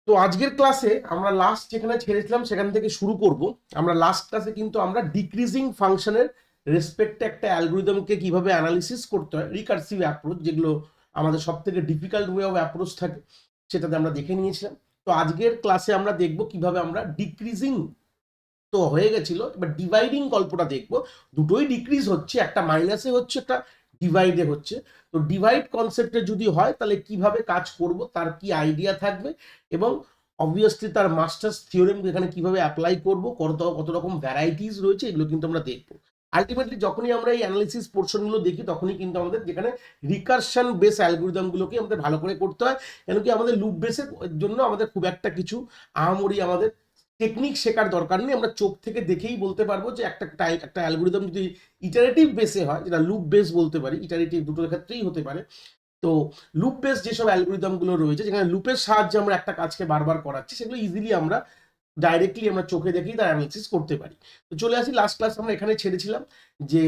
তো আজকের ক্লাসে আমরা লাস্ট যেখানে ছেড়েছিলাম সেখান থেকে শুরু করব। আমরা লাস্ট ক্লাসে কিন্তু আমরা ডিক্রিজিং ফাংশনের রেসপেক্টে একটা অ্যালগরিদমকে কিভাবে অ্যানালিসিস করতে হয়, রিকার্সিভ অ্যাপ্রোচ, যেগুলো আমাদের সব থেকে ডিফিকাল্ট ওয়ে অফ অ্যাপ্রোচ থাকে, সেটাতে আমরা দেখে নিয়েছিলাম। তো আজকের ক্লাসে আমরা দেখব কিভাবে আমরা ডিক্রিজিং তো হয়ে গেছিল, এবার ডিভাইডিং গল্পটা দেখবো। দুটোই ডিক্রিজ হচ্ছে, একটা মাইনাসে হচ্ছে, একটা ডিভাইডে হচ্ছে। তো ডিভাইড কনসেপ্টে যদি হয় তাহলে কিভাবে কাজ করব, তার কি আইডিয়া থাকবে, এবং অবভিয়াসলি তার মাস্টার্স থিওরেম এখানে কিভাবে অ্যাপ্লাই করব, কত রকম ভ্যারাইটিস রয়েছে, এগুলো কিন্তু আমরা দেখবো। আলটিমেটলি যখনই আমরা এই অ্যানালিসিস পোর্শনগুলো দেখি তখনই কিন্তু আমাদের যেখানে রিকারশন বেস অ্যালগোরিদমগুলোকে আমাদের ভালো করে করতে হয়, কেন কি আমাদের লুপ বেসের জন্য আমাদের খুব একটা কিছু আহামরি আমাদের টেকনিক শেখার দরকার নেই। আমরা চোখ থেকে দেখেই বলতে পারবো যে একটা অ্যালগোরিদম যদি ইটারেটিভ বেসে হয়, যেটা লুপ বেস বলতে পারি, ইটারেটিভ দুটোর ক্ষেত্রেই হতে পারে। তো লুপ বেস যেসব অ্যালগোরিদম গুলো রয়েছে, যেখানে লুপের সাহায্যে আমরা একটা কাজকে বারবার করাচ্ছি, সেগুলো ইজিলি আমরা ডাইরেক্টলি আমরা চোখে দেখেই তার অ্যানালিসিস করতে পারি। তো চলে আসি লাস্ট ক্লাস আমরা এখানে ছেড়েছিলাম যে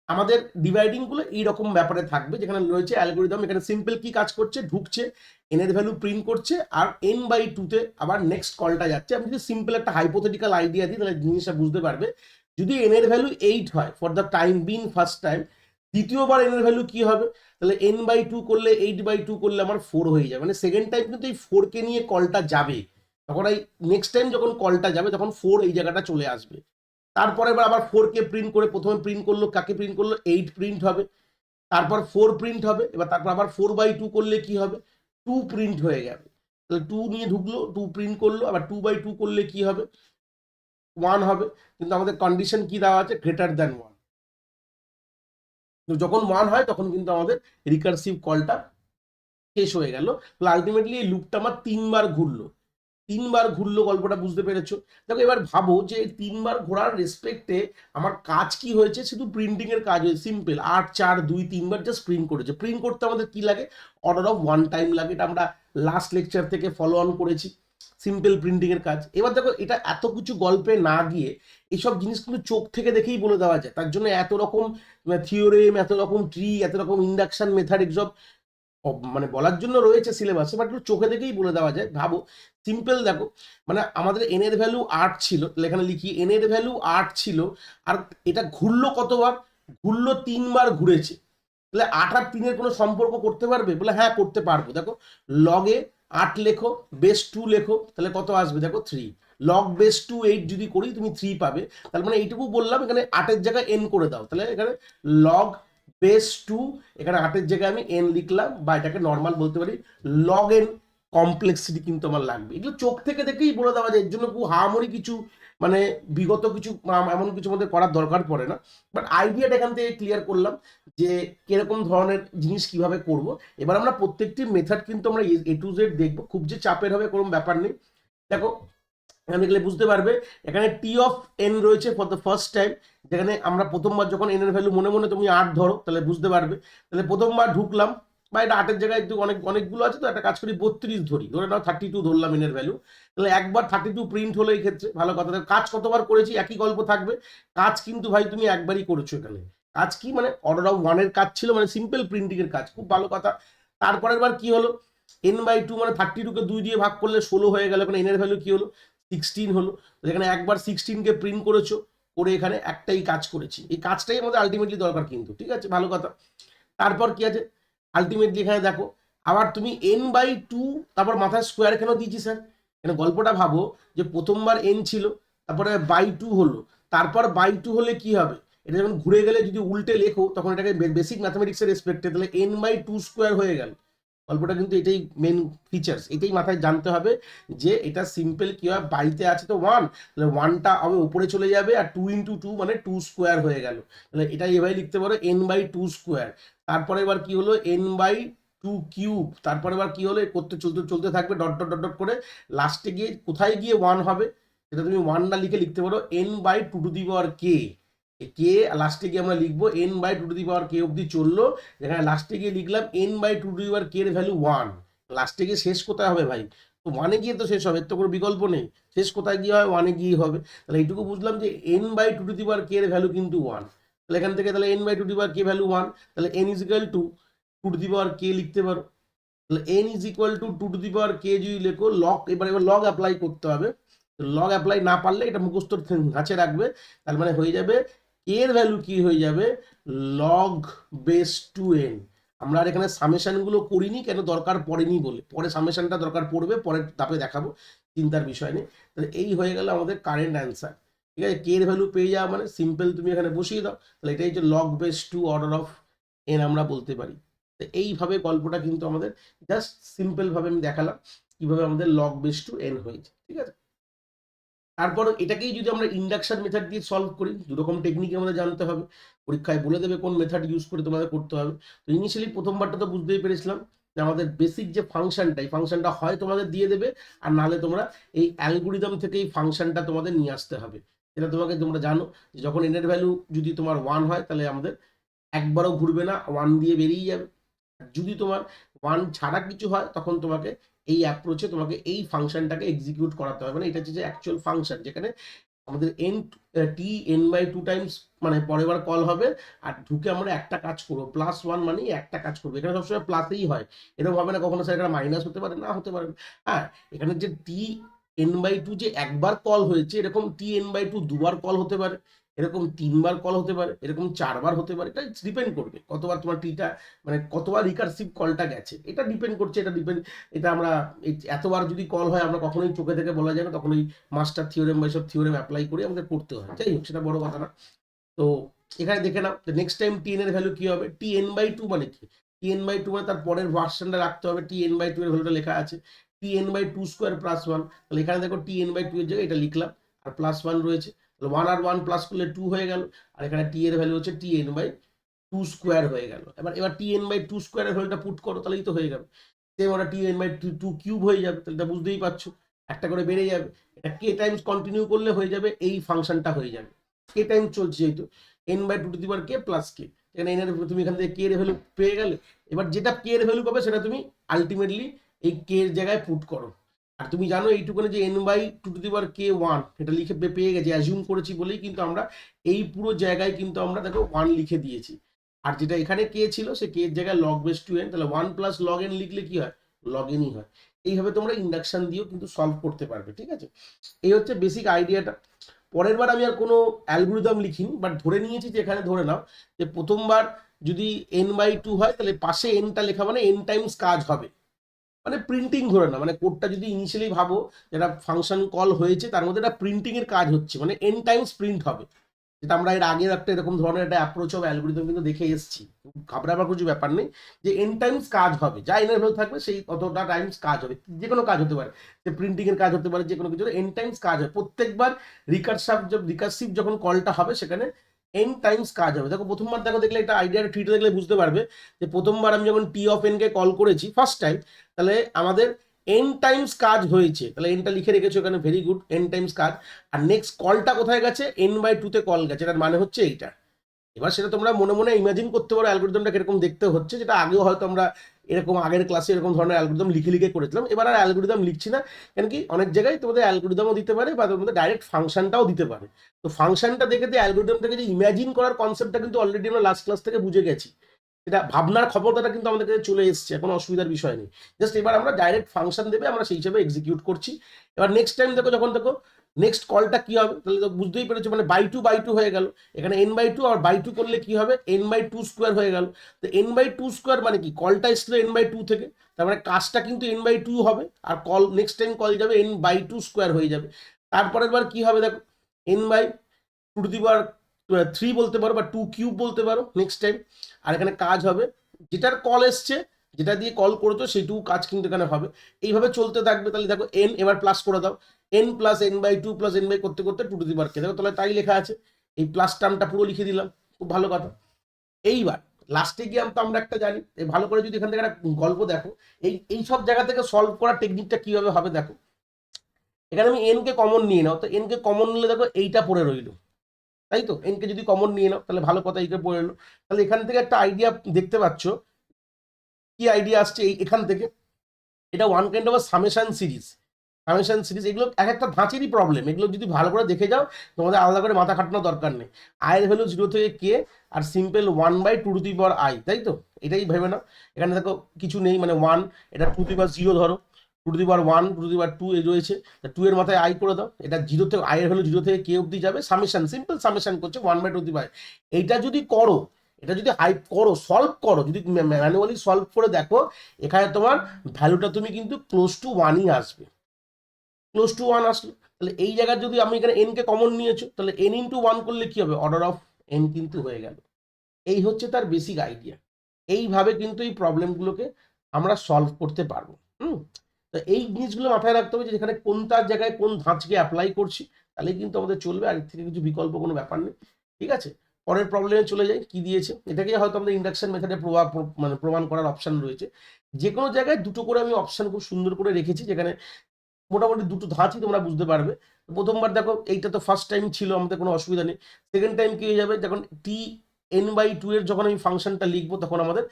আমাদের ডিভাইডিং গুলো এইরকম ব্যাপারে থাকবে, যেখানে রয়েছে অ্যালগোরিদম এখানে সিম্পল কি কাজ করছে, ঢুকছে, এন এর ভ্যালু প্রিন্ট করছে, আর n বাই 2 তে আবার নেক্সট কলটা যাচ্ছে। আমি যদি সিম্পল একটা হাইপোথেটিক্যাল আইডিয়া দিই তাহলে জিনিসটা বুঝতে পারবে। যদি n এর ভ্যালু 8 হয় for the time been first time, দ্বিতীয়বার n এর ভ্যালু কি হবে, তাহলে n বাই 2 করলে 8 বাই 2 করলে আমার 4 হয়ে যাবে, মানে সেকেন্ড টাইম কিন্তু এই 4 কে নিয়ে কলটা যাবে। তখন এই নেক্সট টাইম যখন কলটা যাবে তখন 4 এই জায়গাটা চলে আসবে। তারপরে এবার আবার 4 কে প্রিন্ট করে, প্রথমে প্রিন্ট করলো কাকে প্রিন্ট করলো, 8 প্রিন্ট হবে, তারপর 4 প্রিন্ট হবে, এবার তারপর আবার 4 বাই 2 করলে কি হবে, 2 প্রিন্ট হয়ে যাবে। তাহলে 2 নিয়ে ঢুকলো, 2 প্রিন্ট করলো, আবার 2 বাই 2 করলে কি হবে, 1 হবে। কিন্তু আমাদের কন্ডিশন কি দেওয়া আছে, গ্রেটার দ্যান 1। তো যখন 1 হয় তখন কিন্তু আমাদের রিকার্সিভ কলটা শেষ হয়ে গেল। তাহলে আলটিমেটলি এই লুপটা আমার 3 বার ঘুরলো। 3 বার ঘুরলো, গল্পটা বুঝতে পেরেছো? দেখো এবার ভাবো যে 3 বার ঘোরার রেসপেক্টে আমার কাজ কি হয়েছে, শুধু প্রিন্টিং এর কাজ হয়েছে, সিম্পল 8 4 2 3 বার জাস্ট প্রিন্ট করেছে। প্রিন্ট করতে আমাদের কি লাগে, অর্ডার অফ 1 টাইম লাগে, এটা আমরা লাস্ট লেকচার থেকে ফলো অন করেছি। সিম্পল প্রিন্টিং এর কাজ। এবার দেখো এটা এত কিছু গল্পে না গিয়ে এইসব জিনিস কিন্তু চোখ থেকে দেখেই বলে দেওয়া যায়। তার জন্য এত রকম থিওরেম, এত রকম ট্রি, এত রকম ইন্ডাকশন মেথড, এসব মানে বলার জন্য রয়েছে সিলেবাসে, বাট চোখে দেখেই বলে দেওয়া যায়। ভাবো সিম্পল, দেখো মানে আমাদের এন এর ভ্যালু 8 ছিল, তাহলে এখানে লিখি এন এর ভ্যালু 8 ছিল, আর এটা ঘুরলো কতবার, ঘুরলো 3 বার ঘুরেছে। তাহলে 8 আর 3-এর কোনো সম্পর্ক করতে পারবে, বলে হ্যাঁ করতে পারবো। দেখো লগে 8 লেখো, বেস 2 লেখো, তাহলে কত আসবে দেখো 3। লগ বেস 2 8 যদি করি তুমি 3 পাবে। তার মানে এইটুকু বললাম, এখানে 8-এর জায়গায় এন করে দাও, তাহলে এখানে লগ বেস 2, এখানে 8-এর জায়গায় আমি এন লিখলাম, বা এটাকে নর্মাল বলতে পারি লগ এন। কমপ্লেক্সিটি কিন্তু আমার লাগবে, এগুলো চোখ থেকে দেখেই বলে দেওয়া যায়। এর জন্য খুব হামারি কিছু মানে বিগত কিছু এমন কিছু আমাদের করার দরকার পড়ে না। বাট আইডিয়াটা এখান থেকে ক্লিয়ার করলাম যে কিরকম ধরনের জিনিস কিভাবে করব। এবার আমরা প্রত্যেকটি মেথড কিন্তু আমরা এ টু জেড দেখবো, খুব যে চাপের হবে কোনো ব্যাপার নেই। দেখো এখানে দেখলে বুঝতে পারবে, এখানে টি অফ এন রয়েছে ফর দ্য ফার্স্ট টাইম, যেখানে আমরা প্রথমবার যখন এন এর ভ্যালু মনে মনে তুমি 8 ধরো তাহলে বুঝতে পারবে। তাহলে প্রথমবার ঢুকলাম, বা এটা 8-এর জায়গায় একটু অনেকগুলো আছে, তো একটা কাজ করি 32 ধরি, ধরে নাও 32 ধরলাম এন এর ভ্যালু। তাহলে একবার 32 প্রিন্ট হলো, এই ক্ষেত্রে ভালো কথা। কাজ কতবার করেছি, একই গল্প থাকবে। কাজ কিন্তু ভাই তুমি একবারই করেছো এখানে। কাজ কি, মানে অর্ডার অফ 1 এর কাজ ছিল, মানে সিম্পল প্রিন্টিং এর কাজ, খুব ভালো কথা। তারপরের বার কি হলো, এন বাই 2 মানে 32 কে 2 দিয়ে ভাগ করলে 16 হয়ে গেল, এখানে এন এর ভ্যালু কি হলো 16 হলো। এখানে একবার 16 কে প্রিন্ট করেছো, করে এখানে একটাই কাজ করেছি। এই কাজটাই আমাদের আলটিমেটলি দরকার কিন্তু, ঠিক আছে, ভালো কথা। তারপর কি আছে, আলটিমেটলি এখানে দেখো আবার তুমি এন বাই 2, তারপর মাথায় স্কোয়ার কেন দিয়েছি স্যার, এখানে গল্পটা ভাবো যে প্রথমবার এন ছিল, তারপরে বাই 2 হলো, তারপর বাই 2 হলে কি হবে, এটা যখন ঘুরে গেলে যদি উল্টে লেখো তখন এটাকে বেসিক ম্যাথমেটিক্সের রেসপেক্টে তাহলে এন বাই 2 স্কোয়ার হয়ে গেল। গল্পটা কিন্তু এটাই মেন ফিচার্স, এটাই মাথায় জানতে হবে যে এটা সিম্পল কি হয়, বাইতে আছে তো 1, তাহলে 1টা হবে উপরে চলে যাবে, আর 2 ইন্টু 2 মানে 2 স্কোয়ার হয়ে গেল। তাহলে এটা এভাবে লিখতে পারো এন বাই 2 স্কোয়ার। তারপরে এবার কি হলো এন বাই 2 কিউব। তারপরে এবার কি হলো, করতে চলতে চলতে থাকবে ডট ডট ডট ডট করে, লাস্টে গিয়ে কোথায় গিয়ে 1 হবে, সেটা তুমি 1 না লিখে লিখতে পারো N by 2 to the power কে। কে লাস্টে গিয়ে আমরা লিখবো N by 2 to the power কে অব্দি চললো, যেখানে লাস্টে গিয়ে লিখলাম N by 2 to the power k এর ভ্যালু 1। লাস্টে গিয়ে শেষ কোথায় হবে ভাই, তো 1-এ গিয়ে তো শেষ হবে, এর তো কোনো বিকল্প নেই। শেষ কোথায় গিয়ে হয়, 1-এ গিয়ে হবে। তাহলে এইটুকু বুঝলাম যে n by 2 to the power k এর ভ্যালু কিন্তু 1। তাহলে এখান থেকে তাহলে n by 2 to the power k value 1, তাহলে n is equal to 2 to the power k লিখতে পারো। তাহলে n is equal to 2 k যদি লেখো লগ, এবার লগ অ্যাপ্লাই করতে হবে। লগ অ্যাপ্লাই না পারলে এটা মুখস্থ ধাঁচে রাখবে, তার মানে হয়ে যাবে এর ভ্যালু কি হয়ে যাবে লগ বেস টু এন। আমরা আর এখানে সামেশনগুলো করিনি কেন, দরকার পড়েনি বলে, পরে সামেশনটা দরকার পড়বে, পরের ধাপে দেখাবো, চিন্তার বিষয় নেই। তাহলে এই হয়ে গেল আমাদের কারেন্ট অ্যান্সার। ঠিক আছে, কে এর ভ্যালু পেয়ে যাওয়া মানে সিম্পল তুমি এখানে বসিয়ে দাও, তাহলে এটাই হচ্ছে log base two order of n আমরা বলতে পারি। তো এইভাবে গল্পটা কিন্তু আমাদের জাস্ট সিম্পল ভাবে আমি দেখালাম কিভাবে আমাদের লগ বেস টু এন হয়েছে। ঠিক আছে, তারপর এটাকেই যদি আমরা ইন্ডাকশন মেথড দিয়ে সলভ করি, দুরকম টেকনিক আমাদের জানতে হবে, পরীক্ষায় বলে দেবে কোন মেথড ইউজ করে তোমাদের করতে হবে। তো ইনিশিয়ালি প্রথমবারটা তো বুঝতেই পেরেছিলাম যে আমাদের বেসিক যে ফাংশনটা, এই ফাংশনটা হয় তোমাদের দিয়ে দেবে, আর নাহলে তোমরা এই অ্যালগোরিদম থেকে এই ফাংশনটা তোমাদের নিয়ে আসতে হবে। এটা তোমরা জানো যে যখন এন এর ভ্যালু যদি তোমার 1 হয় তাহলে আমাদের একবারও ঘুরবে না, 1 দিয়ে বেরিয়ে যাবে। যদি তোমার 1 ছাড়া কিছু হয় তখন তোমাকে এই অ্যাপ্রোচে তোমাকে এই ফাংশনটাকে এক্সিকিউট করাতে হবে, মানে এটা হচ্ছে যে অ্যাকচুয়াল ফাংশন যেখানে আমাদের n T n by two times মানে পরের বার কল হবে, আর ঢুকে আমরা একটা কাজ করবো, +1 মানেই একটা কাজ করবো। এখানে সবসময় প্লাসেই হয়, এরকম হবে না কখনো স্যার এখানে মাইনাস হতে পারে, না হতে পারে। হ্যাঁ, এখানে যে টি এন বাই টু যে একবার কল হয়েছে, এরকম টি এন বাই টু দুবার কল হতে পারে, এরকম 3বার কল হতে পারে, এরকম 4বার হতে পারে। এটা ডিপেন্ড করবে কতবার তোমার টিটা মানে কতবার রিকারসিভ কলটা গেছে, এটা ডিপেন্ড করছে। এটা আমরা এতবার যদি কল হয় আমরা কখনোই চোখে থেকে বলা যায় না, তখন ওই মাস্টার থিওরেম বা সব থিওরেম অ্যাপ্লাই করে আমাদের করতে হয়। যাই হোক, সেটা বড় কথা না। তো এখানে দেখে নাও নেক্সট টাইম টি এন এর ভ্যালু কি হবে, টি এন বাই টু মানে কি, টি এন বাই টু মানে তার পরের ভার্সনটা রাখতে হবে, টি এন বাই টু এর ভ্যালুটা লেখা আছে T n by two square +1। তাহলে এখানে দেখো টি এন বাই টু এর জায়গায় এটা লিখলাম, আর +1 রয়েছে, তাহলে 1 আর 1 প্লাস করলে 2 হয়ে গেল, আর এখানে টি এর ভ্যালু হচ্ছে T n by two square হয়ে গেল। এবার টি এন বাই টু স্কোয়ারের ভ্যালুটা পুট করো, তাহলেই তো হয়ে যাবে। সেম ওটা T n by two cube হয়ে যাবে, তাহলে এটা বুঝতেই পারছো একটা করে বেড়ে যাবে। এটা কে টাইমস কন্টিনিউ করলে হয়ে যাবে এই ফাংশনটা হয়ে যাবে, কে টাইম চলছে যেহেতু n by two to the power k plus k, এখানে এন এর তুমি এখান থেকে কে এর ভ্যালু পেয়ে গেলে। এবার যেটা কে এর ভ্যালু পাবে সেটা তুমি আলটিমেটলি এই কে এর জায়গায় পুট করো। আর তুমি জানো এইটুকুনে যে n by two to the power k 1 এটা লিখে পেয়ে গেছি, অ্যাজিউম করেছি বলেই কিন্তু আমরা এই পুরো জায়গায় কিন্তু আমরা দেখো 1 লিখে দিয়েছি। আর যেটা এখানে কে ছিল সে কে এর জায়গায় লগ বেস টু এন, তাহলে 1 প্লাস লগ এন লিখলে কি হয়, লগ এনই হয়। এইভাবে তোমরা ইন্ডাকশন দিয়েও কিন্তু সলভ করতে পারবে। ঠিক আছে, এই হচ্ছে বেসিক আইডিয়াটা। পরের বার আমি আর কোনো অ্যালগোরিদম লিখিনি, বাট ধরে নিয়েছি যে এখানে ধরে নাও যে প্রথমবার যদি এন বাই টু হয় তাহলে পাশে এনটা লেখা মানে এন টাইমস কাজ হবে, মানে প্রিন্টিং ধরে না, মানে কোডটা যদি ইনিশিয়ালি ভাবো যেটা ফাংশন কল হয়েছে তার মধ্যে একটা প্রিন্টিং এর কাজ হচ্ছে, মানে এন টাইমস প্রিন্ট হবে। যেটা আমরা এর আগের একটা এরকম ধরনের একটা অ্যাপ্রোচ অফ অ্যালগোরিদম কিন্তু দেখে এসেছি, ঘাবড়াবার কিছু ব্যাপার নেই, যে এন টাইমস কাজ হবে, যা এনের ভ্যালু থাকবে সেই অতটা টাইমস কাজ হবে, যে কোনো কাজ হতে পারে, যে প্রিন্টিং এর কাজ হতে পারে, যে কোনো কিছু এন টাইমস কাজ হয় প্রত্যেকবার। রিকার্সিভ যখন কলটা হবে সেখানে এন টাইমস কাজ হবে। দেখো প্রথমবার দেখলে একটা আইডিয়ার ট্রিটা দেখলে বুঝতে পারবে যে প্রথমবার আমি যখন টি অফ এন কে কল করেছি ফার্স্ট টাইম, তাহলে আমাদের এন টাইমস কাজ হয়েছে, তাহলে এনটা লিখে রেখেছো এখানে, ভেরি গুড, এন টাইমস কাজ। আর নেক্সট কলটা কোথায় গেছে, এন বাই টু তে কল গেছে, এটার মানে হচ্ছে এইটা। এবার সেটা তোমরা মনে মনে ইমাজিন করতে পারো অ্যালগোরিদমটা কিরকম দেখতে হচ্ছে, যেটা আগেও হয়তো আমরা এরকম আগের ক্লাসে এরকম ধরনের অ্যালগোরিদম লিখে করেছিলাম। এবার আর অ্যালগোরিদম লিখছি না, কেন কি অনেক জায়গায় তোমাদের অ্যালগোরিদমও দিতে পারে বা তোমাদের ডাইরেক্ট ফাংশনটাও দিতে পারে। তো ফাংশনটা দেখে যে অ্যালগোরিদমটাকে যে ইমাজিন করার কনসেপ্টটা কিন্তু অলরেডি আমরা লাস্ট ক্লাস থেকে বুঝে গেছি, এটা ভাবনার ক্ষমতাটা কিন্তু আমাদের কাছে চলে এসছে, কোনো অসুবিধার বিষয় নেই। জাস্ট এবার আমরা ডাইরেক্ট ফাংশন দেবে, আমরা সেই হিসেবে এক্সিকিউট করছি। এবার নেক্সট টাইম দেখো নেক্সট কলটা কি হবে, তাহলে তো বুঝতেই পেরেছো, মানে বাই টু হয়ে গেল, এখানে এন বাই টু আর বাই টু করলে কি হবে, এন বাই টু স্কোয়ার হয়ে গেল। তো এন বাই টু স্কোয়ার মানে কি, কলটা এসছিল এন বাই টু থেকে, তার মানে কাজটা কিন্তু এন বাই টু হবে, আর কল নেক্সট টাইম কল যাবে এন বাই টু স্কোয়ার হয়ে যাবে। তারপরের বার কি হবে দেখো, n by two to the power 3 বলতে পারো বা 2 কিউব বলতে পারো নেক্সট টাইম। আর এখানে কাজ হবে যেটার কল এসছে, যেটা দিয়ে কল করতো সেইটুকু কাজ কিন্তু এখানে হবে। এইভাবে চলতে থাকবে। তাহলে দেখো এন এবার প্লাস করে দাও, n plus n by two plus n by করতে করতে টু টু দি পাওয়ার কে, দেখো তাহলে তাই লেখা আছে, এই প্লাস টার্মটা পুরো লিখে দিলাম, খুব ভালো কথা। এইবার লাস্টে গিয়ে তো আমরা একটা জানি, ভালো করে যদি এখান থেকে একটা গল্প দেখো, এই সব জায়গা থেকে সলভ করার টেকনিকটা কিভাবে হবে দেখো। এখানে আমি এন কে কমন নিয়ে নাও, তো এন কে কমন নিলে দেখো এইটা পড়ে রইলো, তাই তো এনকে যদি কমন নিয়ে নাও তাহলে ভালো কথা, এইটা পড়ে এলো। তাহলে এখান থেকে একটা আইডিয়া দেখতে পাচ্ছ, কি আইডিয়া আসছে এখান থেকে, এটা one kind of summation series. Summation series এগুলো এক একটা ধাঁচেরই প্রবলেম, এগুলো যদি ভালো করে দেখে যাও তোমাদের আলাদা করে মাথা খাটানোর দরকার নেই। আয়ের ভ্যালু 0 থেকে কে আর সিম্পল 1/2 তাই তো, এটাই ভেবে নাও। এখানে দেখো কিছু নেই, মানে 1, এটা 2 ধরো, 2 2 এই রয়েছে, 2 এর মাথায় আই করে দাও, এটা 0 থেকে আয়ের ভ্যালু 0 থেকে কে অব্দি যাবে, সামেশন সিম্পল সামেশন করছে 1/2। এইটা যদি করো, এটা যদি হাইপ করো, সলভ করো, যদি ম্যানুয়ালি সলভ করে দেখো, এখানে তোমার ভ্যালুটা তুমি কিন্তু ক্লোজ টু 1ই আসবে, ক্লোজ টু 1 আসলো। তাহলে এই জায়গায় যদি আমি এখানে এন কে কমন নিয়েছো, তাহলে এন ইন্টু 1 করলে কি হবে, অর্ডার অফ এন কিন্তু হয়ে গেল। এই হচ্ছে তার বেসিক আইডিয়া। এইভাবে কিন্তু এই প্রবলেমগুলোকে আমরা সলভ করতে পারবো। তো এই জিনিসগুলো মাথায় রাখতে হবে যে যেখানে কোনটার জায়গায় কোন ধাঁচকে অ্যাপ্লাই করছি, তাহলে কিন্তু আমাদের চলবে, আর এর থেকে কিছু বিকল্প কোনো ব্যাপার নেই। ঠিক আছে, পরের প্রবলেমে চলে যাই। কি দিয়েছে, এটাকে হয়তো আমাদের ইন্ডাকশন মেথডে মানে প্রমাণ করার অপশন রয়েছে। যে কোনো জায়গায় দুটো করে আমি অপশন খুব সুন্দর করে রেখেছি, যেখানে মোটামুটি দুটো ধাঁচই তোমরা বুঝতে পারবে। প্রথমবার দেখো এইটা তো ফার্স্ট টাইম ছিল, আমাদের কোনো অসুবিধা নেই। সেকেন্ড টাইম কি হয়ে যাবে, যখন n/2 এর যখন আমি ফাংশনটা লিখবো, তখন আমাদের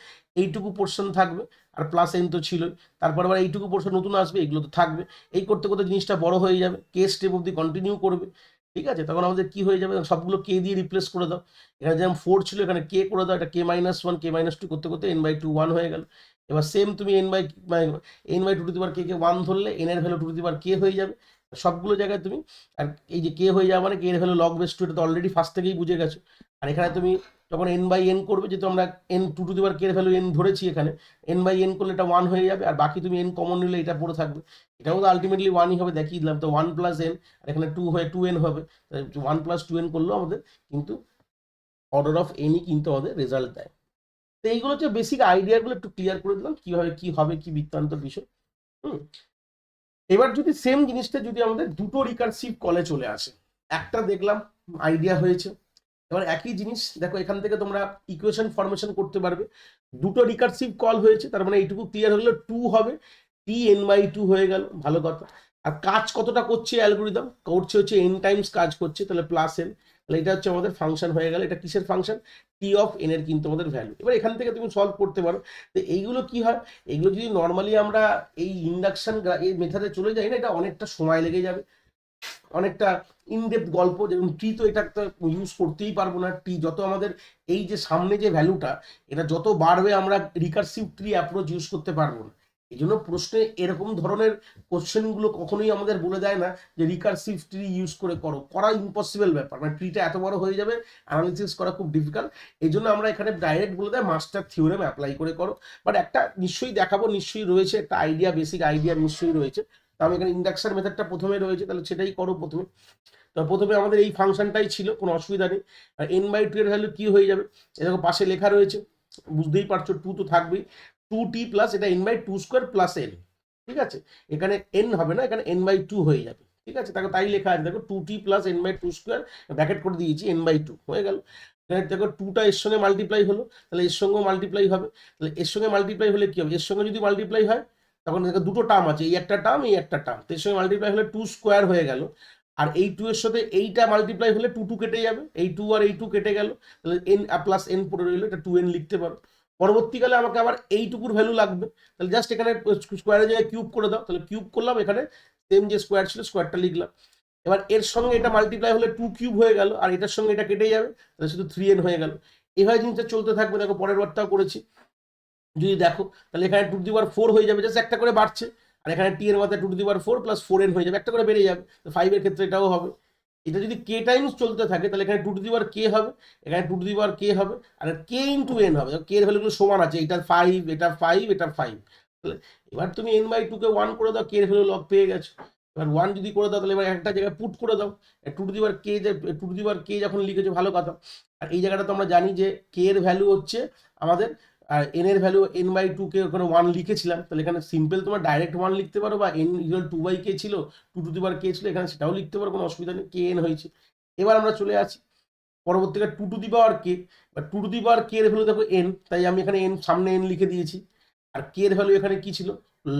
এইটুকু পোর্শন থাকবে, আর প্লাস এন তো ছিলই, তারপর আবার এইটুকু পোর্শন নতুন আসবে, এগুলো তো থাকবে। এই করতে করতে জিনিসটা বড় হয়ে যাবে, কে স্টেপ অব্দি কন্টিনিউ করবে। ঠিক আছে, তখন আমাদের কি হয়ে যাবে, সবগুলো কে দিয়ে রিপ্লেস করে দাও। এখানে যেমন 4 ছিল, এখানে কে করে দাও, এটা k-1 k-2 করতে করতে n/2 1 হয়ে গেল। এবার সেম তুমি n/2 কে 1 ধরলে n এর ভ্যালু 2 কে হয়ে যাবে সবগুলো জায়গায় তুমি। আর এই যে কে হয়ে যাবে মানে কে এর ভ্যালু লগ বেস 2, এটা তো অলরেডি ফার্স্ট থেকেই বুঝে গেছো। আর এখানে তুমি যখন n/n করবে, যেহেতু আমরা n 2 কে এর ভ্যালু n ধরেছি, এখানে n/n করলে এটা 1 হয়ে যাবে, আর বাকি তুমি n কমন নিলে এটা পড়ে থাকবে, এটাও তো আলটিমেটলি 1ই হবে, দেখিয়ে দিলাম তো 1 + n, আর এখানে 2 হয়ে 2n হবে, 1 + 2n করলেও আমাদের কিন্তু অর্ডার অফ nই কিন্তু আমাদের রেজাল্ট দেয়। তো এইগুলো হচ্ছে বেসিক আইডিয়াগুলো একটু ক্লিয়ার করে দিলাম, কিভাবে কি হবে, কি বৃত্তান্ত বিষয়। হুম এবার যদি সেম জিনিসটা যদি আমাদের দুটো রিকারসিভ কলে চলে আসে, একটা দেখলাম আইডিয়া হয়েছে, এবার একই জিনিস দেখো, এখান থেকে তোমরা ইকুয়েশন ফরমেশন করতে পারবে। দুটো রিকারসিভ কল হয়েছে, তার মানে এইটুকু ক্লিয়ার হলো, 2 হবে, n/2 হয়ে গেল, ভালো কথা। আর কাজ কতটা করছে অ্যালগোরিদম, করছে হচ্ছে n টাইমস কাজ করছে, তাহলে প্লাস n, তাহলে এটা হচ্ছে আমাদের ফাংশন হয়ে গেল। এটা কিসের ফাংশন, টি অফ n এর কিন্তু আমাদের ভ্যালু। এবার এখান থেকে তুমি সলভ করতে পারো। তো এইগুলো কি হয়, এগুলো যদি নর্মালি আমরা এই ইন্ডাকশন এই মেথডে চলে যাই না, এটা অনেকটা সময় লেগে যাবে, অনেকটা ইনডেপথ গল্প। যেমন টি তো এটা একটা ইউজ করতেই পারবো না, টি যত আমাদের এই যে সামনে যে ভ্যালুটা, এটা যত বাড়বে আমরা রিকারসিভ ট্রি অ্যাপ্রোচ ইউজ করতে পারবো না। এই জন্য প্রশ্নে এরকম ধরনের কোশ্চেনগুলো কখনোই আমাদের বলে দেয় না যে রিকারসিভ ট্রি ইউজ করে করো, করা ইম্পসিবল ব্যাপার, মানে ট্রিটা এত বড় হয়ে যাবে, অ্যানালিসিস করা খুব ডিফিকাল্ট। এই জন্য আমরা এখানে ডাইরেক্ট বলে দেয় মাস্টার থিওরেম অ্যাপ্লাই করে করো। বাট একটা নিশ্চয়ই দেখাবো, নিশ্চয়ই রয়েছে একটা আইডিয়া, বেসিক আইডিয়া নিশ্চয়ই রয়েছে। তো আমি এখানে ইন্ডাকশন মেথডটা প্রথমে রয়েছে, তাহলে সেটাই করো প্রথমে। তো প্রথমে আমাদের এই ফাংশনটাই ছিল, কোনো অসুবিধা নেই। আর n/2 এর ভ্যালু কি হয়ে যাবে, এরকম পাশে লেখা রয়েছে, বুঝতেই পারছো 2 তো থাকবেই, 2t প্লাস এটা n/2² প্লাস n। ঠিক আছে, এখানে n হবে না, এখানে n/2 হয়ে যাবে। ঠিক আছে, তাকে তাই লেখা আছে, দেখো 2t প্লাস n/2² ব্র্যাকেট করে দিয়েছি, n/2 হয়ে গেল। দেখো 2টা এর সঙ্গে মাল্টিপ্লাই হলো, তাহলে এর সঙ্গেও মাল্টিপ্লাই হবে, তাহলে এর সঙ্গে মাল্টিপ্লাই হলে কি হবে, এর সঙ্গে যদি মাল্টিপ্লাই হয়, তখন দেখো দুটো টার্ম আছে, এই একটা টার্ম, এই একটা টার্ম, এর সঙ্গে মাল্টিপ্লাই হলে 2² হয়ে গেল। আর এই 2 এর সাথে এইটা মাল্টিপ্লাই হলে 2 কেটে যাবে, এই 2 আর এই 2 কেটে গেল, তাহলে n প্লাস n পড়ে রইলো, এটা 2n লিখতে পারো। পরবর্তীকালে আমাকে আবার এইটুকুর ভ্যালু লাগবে, তাহলে জাস্ট এখানে স্কোয়ারের জায়গায় কিউব করে দাও, তাহলে কিউব করলাম, এখানে সেম যে স্কোয়ার ছিল স্কোয়ারটা লিখলাম। এবার এর সঙ্গে এটা মাল্টিপ্লাই হলে 2³ হয়ে গেল, আর এটার সঙ্গে এটা কেটে যাবে, তাহলে শুধু 3n হয়ে গেল। এইভাবে জিনিসটা চলতে থাকবে। দেখো পরের বারটাও করেছি, যদি দেখো তাহলে এখানে 2^4 হয়ে যাবে, জাস্ট একটা করে বাড়ছে, আর এখানে টি এর মাথায় 2^4 প্লাস 4n হয়ে যাবে, একটা করে বেড়ে যাবে। 5 এর ক্ষেত্রে এটাও হবে। এটা যদি k টাইমস চলতে থাকে, তাহলে এখানে 2k হবে, এখানে 2k হবে, আর k ইন্টু n হবে, k এর ভ্যালুগুলো সমান আছে, এটা 5, এটা 5, এটা 5। তাহলে এবার তুমি n/2 কে 1 করে দাও, k এর ভ্যালু লগ পেয়ে গেছো। এবার 1 যদি করে দাও, তাহলে এবার একটা জায়গায় পুট করে দাও, 2k যে 2k যখন লিখেছো ভালো কথা। আর এই জায়গাটা তো আমরা জানি যে k এর ভ্যালু হচ্ছে আমাদের, আর n এর ভ্যালু n/2 কে ওখানে 1 লিখেছিলাম, তাহলে এখানে সিম্পল তোমার ডাইরেক্ট 1 লিখতে পারো, বা n = 2/k ছিল, 2k ছিল, এখানে সেটাও লিখতে পারো, কোনো অসুবিধা নেই, kn হয়েছে। এবার আমরা চলে আসি পরবর্তীকালে 2k, বা 2k এর ভ্যালু দেখো n, তাই আমি এখানে n সামনে n লিখে দিয়েছি। আর k এর ভ্যালু এখানে কি ছিল,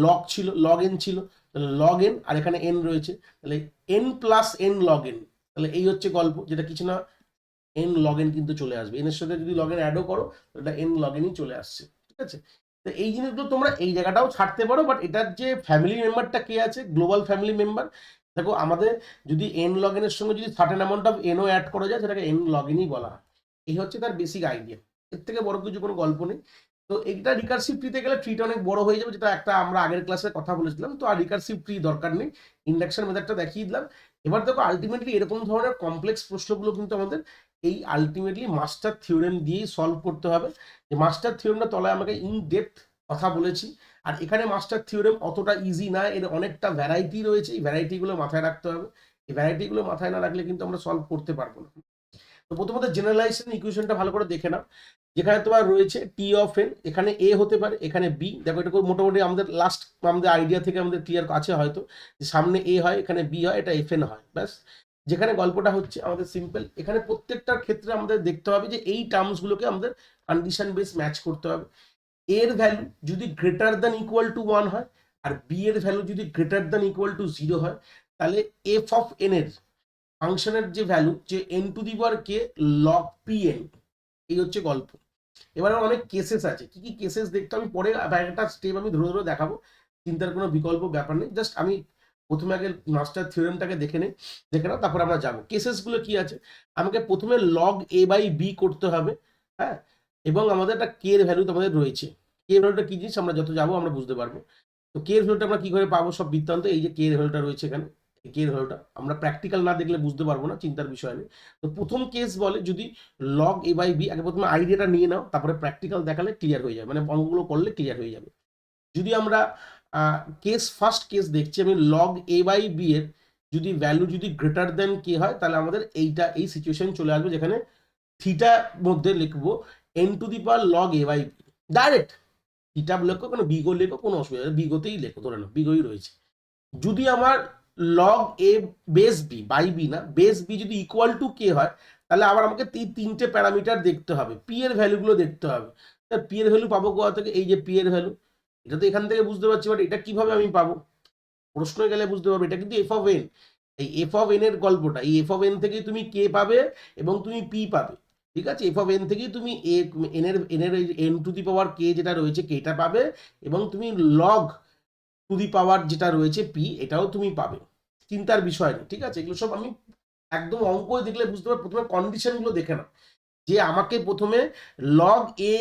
লগ ছিল, log n ছিল, তাহলে log n, আর এখানে n রয়েছে, তাহলে n plus n log n। তাহলে এই হচ্ছে গল্প, যেটা কিছু না n log n কিন্তু চলে আসবে, n এর সাথে যদি log n অ্যাডও করো, এটা n log nই চলে আসছে। ঠিক আছে, তো এই জিনিসগুলো তোমরা এই জায়গাটাও ছাড়তে পারো, বাট এটার যে ফ্যামিলি মেম্বারটা কে আছে, গ্লোবাল ফ্যামিলি মেম্বার, দেখো আমাদের যদি এন লগ এর সঙ্গে যদি সার্টেন অ্যামাউন্ট অফ এনও অ্যাড করা যায় সেটাকে এন লগ ইনই বলা হয়। এই হচ্ছে তার বেসিক আইডিয়া, এর থেকে বড় কিছু কোনো গল্প নেই। তো এটা রিকার্সিভ ট্রিতে গেলে ট্রিটা অনেক বড় হয়ে যাবে, যেটা একটা আমরা আগের ক্লাসে কথা বলেছিলাম। তো আর রিকার্সিভ ট্রি দরকার নেই, ইন্ডাকশন মেথডটা দেখিয়ে দিলাম। এবার দেখো আলটিমেটলি এরকম ধরনের কমপ্লেক্স প্রশ্নগুলো কিন্তু আমাদের এই আলটিমেটলি মাস্টার থিওরেম দিয়েই সলভ করতে হবে। যে মাস্টার থিওরেমটা তলায় আমাকে ইন ডেপথ কথা বলেছি, আর এখানে মাস্টার থিওরেম অতটা ইজি না, এর অনেকটা ভ্যারাইটি রয়েছে, এই ভ্যারাইটিগুলো মাথায় রাখতে হবে। এই ভ্যারাইটিগুলো মাথায় না রাখলে কিন্তু আমরা সলভ করতে পারবো না। তো প্রথমত জেনারেলাইজেশন ইকুয়েশনটা ভালো করে দেখে নাও, যেখানে তোমার রয়েছে টি অফ এন, এখানে এ হতে পারে, এখানে বি। দেখো এটা মোটামুটি আমাদের লাস্ট আমাদের আইডিয়া থেকে আমাদের ক্লিয়ার আছে হয়তো, যে সামনে এ হয়, এখানে বি হয়, এটা এফ এন হয়, ব্যাস। যেখানে গল্পটা হচ্ছে আমাদের সিম্পল, এখানে প্রত্যেকটার ক্ষেত্রে আমাদের দেখতে হবে যে এই টার্মসগুলোকে আমাদের কন্ডিশন বেস ম্যাচ করতে হবে। এর ভ্যালু যদি গ্রেটার দ্যান ইকুয়াল টু 1 হয়, আর বি এর ভ্যালু যদি গ্রেটার দ্যান ইকুয়াল টু 0 হয়, তাহলে এফ অফ এন এর ফাংশনের যে ভ্যালু, যে N to the power k log P N, এই হচ্ছে গল্প। এবারে অনেক কেসেস আছে, কি কি কেসেস দেখতে আমি পরে একটা স্টেপ আমি ধরে ধরে দেখাবো, চিন্তার কোনো বিকল্প ব্যাপার নেই। জাস্ট আমি প্রথমে আগে মাস্টার থিওরেমটাকে দেখে নাও, তারপর আমরা যাবো কেসেসগুলো কি আছে। আমাকে প্রথমে লগ এ বাই বি করতে হবে, হ্যাঁ, এবং আমাদের একটা কে এর ভ্যালু আমাদের রয়েছে। কে এর ভ্যালুটা কি জিনিস আমরা যত যাবো আমরা বুঝতে পারবো। তো কে এর ভ্যালুটা আমরা কি করে পাবো, সব বৃত্তান্ত, এই যে কে এর ভ্যালুটা রয়েছে এখানে, কে এর ভ্যালুটা আমরা প্র্যাকটিক্যাল না দেখলে বুঝতে পারবো না, চিন্তার বিষয় নেই। তো প্রথম কেস বলে যদি লগ এ বাই বি, আগে প্রথমে আইডিয়াটা নিয়ে নাও, তারপরে প্র্যাকটিক্যাল দেখালে ক্লিয়ার হয়ে যাবে, মানে অঙ্কগুলো করলে ক্লিয়ার হয়ে যাবে। যদি আমরা ফার্স্ট কেস দেখছি, আমি লগ এ বাই বি এর যদি ভ্যালু যদি গ্রেটার দেন কে হয়, তাহলে আমাদের এই সিচুয়েশন চলে আসবে, যেখানে থিটা মধ্যে লিখবো n to the power log a by b, direct theta লেখো, কোনো বিগো লেখো, কোনো অসুবিধা নেই, বিগোতেই লেখো, ধরে নাও বিগোই রয়েছে। যদি আমার log a base b by b না, বেস বি যদি ইকুয়াল টু কে হয়, তাহলে আবার আমাকে তিনটে প্যারামিটার দেখতে হবে, পি এর ভ্যালুগুলো দেখতে হবে। পি এর ভ্যালু পাবো কোথা থেকে, এই যে পি এর ভ্যালু, এটা তো এখান থেকে বুঝতে পারছি, বাট এটা কিভাবে আমি পাবো, প্রশ্ন গেলে বুঝতে পারবো। এটা কিন্তু এফ অফ এন, এই এফ অফ এন এর গল্পটা, এই এফ অফ এন থেকেই তুমি কে পাবে এবং তুমি পি পাবে, ঠিক আছে। এফ অফ এন থেকেই তুমি এন এর এন টু দি পাওয়ার কে যেটা রয়েছে কেটা পাবে, এবং তুমি লগ টু দি পাওয়ার যেটা রয়েছে পি, এটাও তুমি পাবে, চিন্তার বিষয় নেই, ঠিক আছে। এগুলো সব আমি একদম অঙ্ক দেখলে বুঝতে পারবো। প্রথমে কন্ডিশনগুলো দেখে নাও, যে আমাকে প্রথমে log a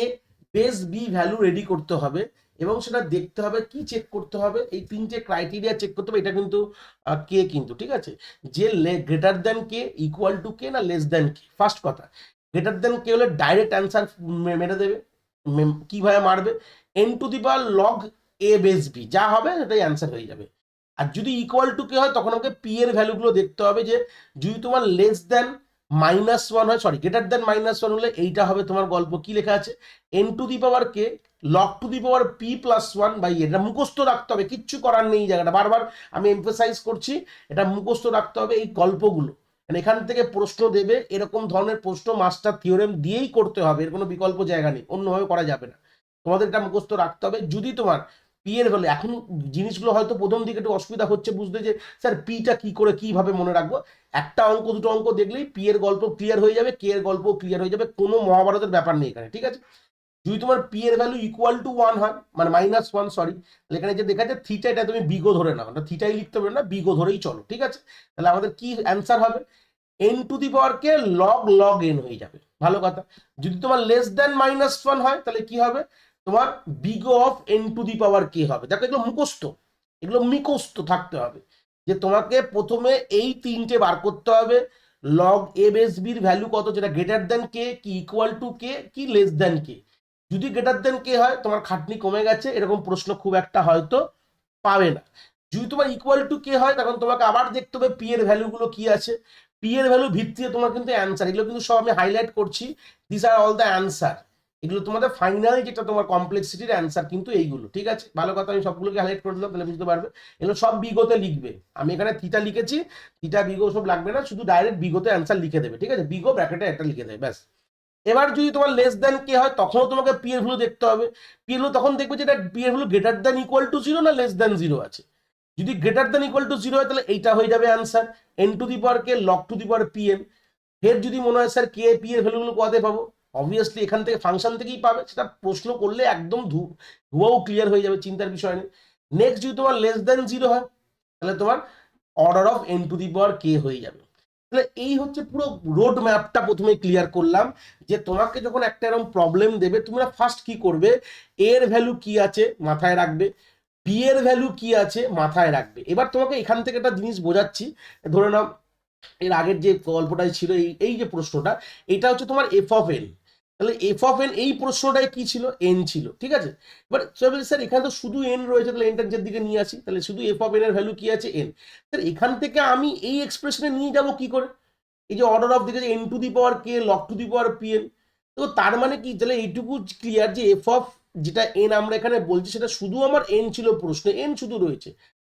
base b value ready করতে হবে, এবং সেটা দেখতে হবে কি চেক করতে হবে, এই তিনটে ক্রাইটেরিয়া চেক করতে হবে। এটা কিন্তু কে কিন্তু, ঠিক আছে, যে greater than k, equal to k, না লেস দেন কে। ফার্স্ট কথা, গ্রেটার দেন কে হলে ডাইরেক্ট অ্যান্সার মেরে দেবে, কিভাবে মারবে, n to the power log a base b, যা হবে সেটাই অ্যান্সার হয়ে যাবে। আর যদি ইকুয়াল টু কে হয়, তখন আমাকে পি এর ভ্যালুগুলো দেখতে হবে, যে যদি তোমার লেস দেন -1 হয়, সরি গ্রেটার দেন -1 হলে এইটা হবে তোমার গল্প, কি লেখা আছে, n to the power k log to the power p plus 1 by, এটা মুখস্থ রাখতে হবে, কিচ্ছু করার নেই। জায়গাটা বারবার আমি এমফেসাইজ করছি, এটা মুখস্থ রাখতে হবে এই গল্পগুলো, মানে এখান থেকে প্রশ্ন দেবে, এরকম ধরনের প্রশ্ন মাস্টার থিওরেম দিয়েই করতে হবে, এর কোনো বিকল্প জায়গা নেই, অন্যভাবে করা যাবে না। তোমাদের এটা মুখস্থ রাখতে হবে। যদি তোমার পি এর ভ্যালু, এখন জিনিসগুলো হয়তো প্রথম দিকে একটু অসুবিধা হচ্ছে বুঝতে, যে স্যার পিটা কি করে কিভাবে মনে রাখবো, একটা অঙ্ক দুটো অঙ্ক দেখলেই পি এর গল্প ক্লিয়ার হয়ে যাবে, কে এর গল্প ক্লিয়ার হয়ে যাবে, কোনো মহাভারতের ব্যাপার নেই এখানে, ঠিক আছে। যদি তোমার পি এর ভ্যালু ইকুয়াল টু 1 হয়, মানে -1, সরি, তাহলে এখানে যে দেখা যাচ্ছে থিটা, এটা তুমি বিগো ধরে নাও, না থিটাই লিখতে হবে না, বিগো ধরেই চলো, ঠিক আছে। তাহলে আমাদের কি অ্যান্সার হবে, n to the power k log log N হয়ে যাবে, ভালো কথা। যদি তোমার লেস দেন -1 হয়, তাহলে কি হবে, তোমার বিগো of N to the power কে হবে। দেখো এগুলো মুখস্থ, এগুলো মুখস্থ থাকতে হবে, যে তোমাকে প্রথমে এই তিনটে বার করতে হবে, লগ এ বেস বির ভ্যালু কত, যেটা গ্রেটার দেন কে, কি ইকুয়াল টু কে, কি লেস দেন কে। যদি গ্রেটার দেন কে হয়, তোমার খাটনি কমে গেছে, এরকম প্রশ্ন খুব একটা হয়তো পাবে না। যদি তোমার ইকুয়াল টু কে হয়, তখন তোমাকে আবার দেখতে হবে পি এর ভ্যালুগুলো কি আছে, পি এর ভ্যালু ভিত্তিতে তোমার কিন্তু অ্যান্সার, এগুলো কিন্তু সব আমি হাইলাইট করছি, this are all the answer. এগুলো তোমাদের ফাইনাল যেটা তোমার কমপ্লেক্সিটির অ্যান্সার কিন্তু এইগুলো, ঠিক আছে। ভালো কথা, আমি সবগুলোকে হাইলাইট করে দিলাম, তাহলে বুঝতে পারবে। এগুলো সব বিগোতে লিখবে, আমি এখানে থিটা লিখেছি, থিটা বিগো সব লাগবে না, শুধু ডাইরেক্ট বিগোতে অ্যান্সার লিখে দেবে, ঠিক আছে, বিগো ব্র্যাকেটে একটা লিখে দেবে, ব্যাস। এবার যদি তোমার লেস দেন কে হয়, তখনও তোমাকে পি এর ভ্যালু দেখতে হবে। পি এর ভ্যালু তখন দেখবে যে এটা পি এর value greater than equal to 0 না লেস দেন 0 আছে। যদি গ্রেটার দেন ইকুয়াল টু 0 হয়, তাহলে এইটা হয়ে যাবে answer, N to the power k log to the power p N. ফের যদি মনে হয় স্যার কে পি এর ভ্যালুগুলো কোথায় পাবো, অবভিয়াসলি এখান থেকে ফাংশন থেকেই পাবে, সেটা প্রশ্ন করলে একদম ধুয়াও ক্লিয়ার হয়ে যাবে, চিন্তার বিষয় নেই। নেক্সট যদি তোমার লেস দেন 0 হয় তাহলে তোমার order of n to the power k হয়ে যাবে। তাহলে এই হচ্ছে পুরো রোড ম্যাপটা প্রথমে ক্লিয়ার করলাম, যে তোমাকে যখন একটা এরকম প্রবলেম দেবে তোমরা ফার্স্ট কি করবে, এর ভ্যালু কি আছে মাথায় রাখবে, বি এর ভ্যালু কি আছে মাথায় রাখবে। এবার তোমাকে এখান থেকে একটা জিনিস বোঝাচ্ছি, ধরে নাও এর আগের যে গল্পটাই ছিল, এই যে প্রশ্নটা, এটা হচ্ছে তোমার এফ অফ এন। তাহলে এফ অফ এন এই প্রশ্নটায় কি ছিল, এন ছিল, ঠিক আছে। এবার স্যার এখানে তো শুধু এন রয়েছে, তাহলে এনটার যে দিকে নিয়ে আসি, তাহলে শুধু এফ অফ এন এর ভ্যালু কি আছে, এন। তাহলে এখান থেকে আমি এই এক্সপ্রেশনে নিয়ে যাব কি করে, এই যে অর্ডার অফ দিকে যে N to the power k log to the power p N. তো তার মানে কি, তাহলে এইটুকু ক্লিয়ার যে এফ অফ যেটা এন আমরা এখানে বলছি সেটা শুধু আমার এন ছিল প্রশ্নে, এন শুধু রয়েছে।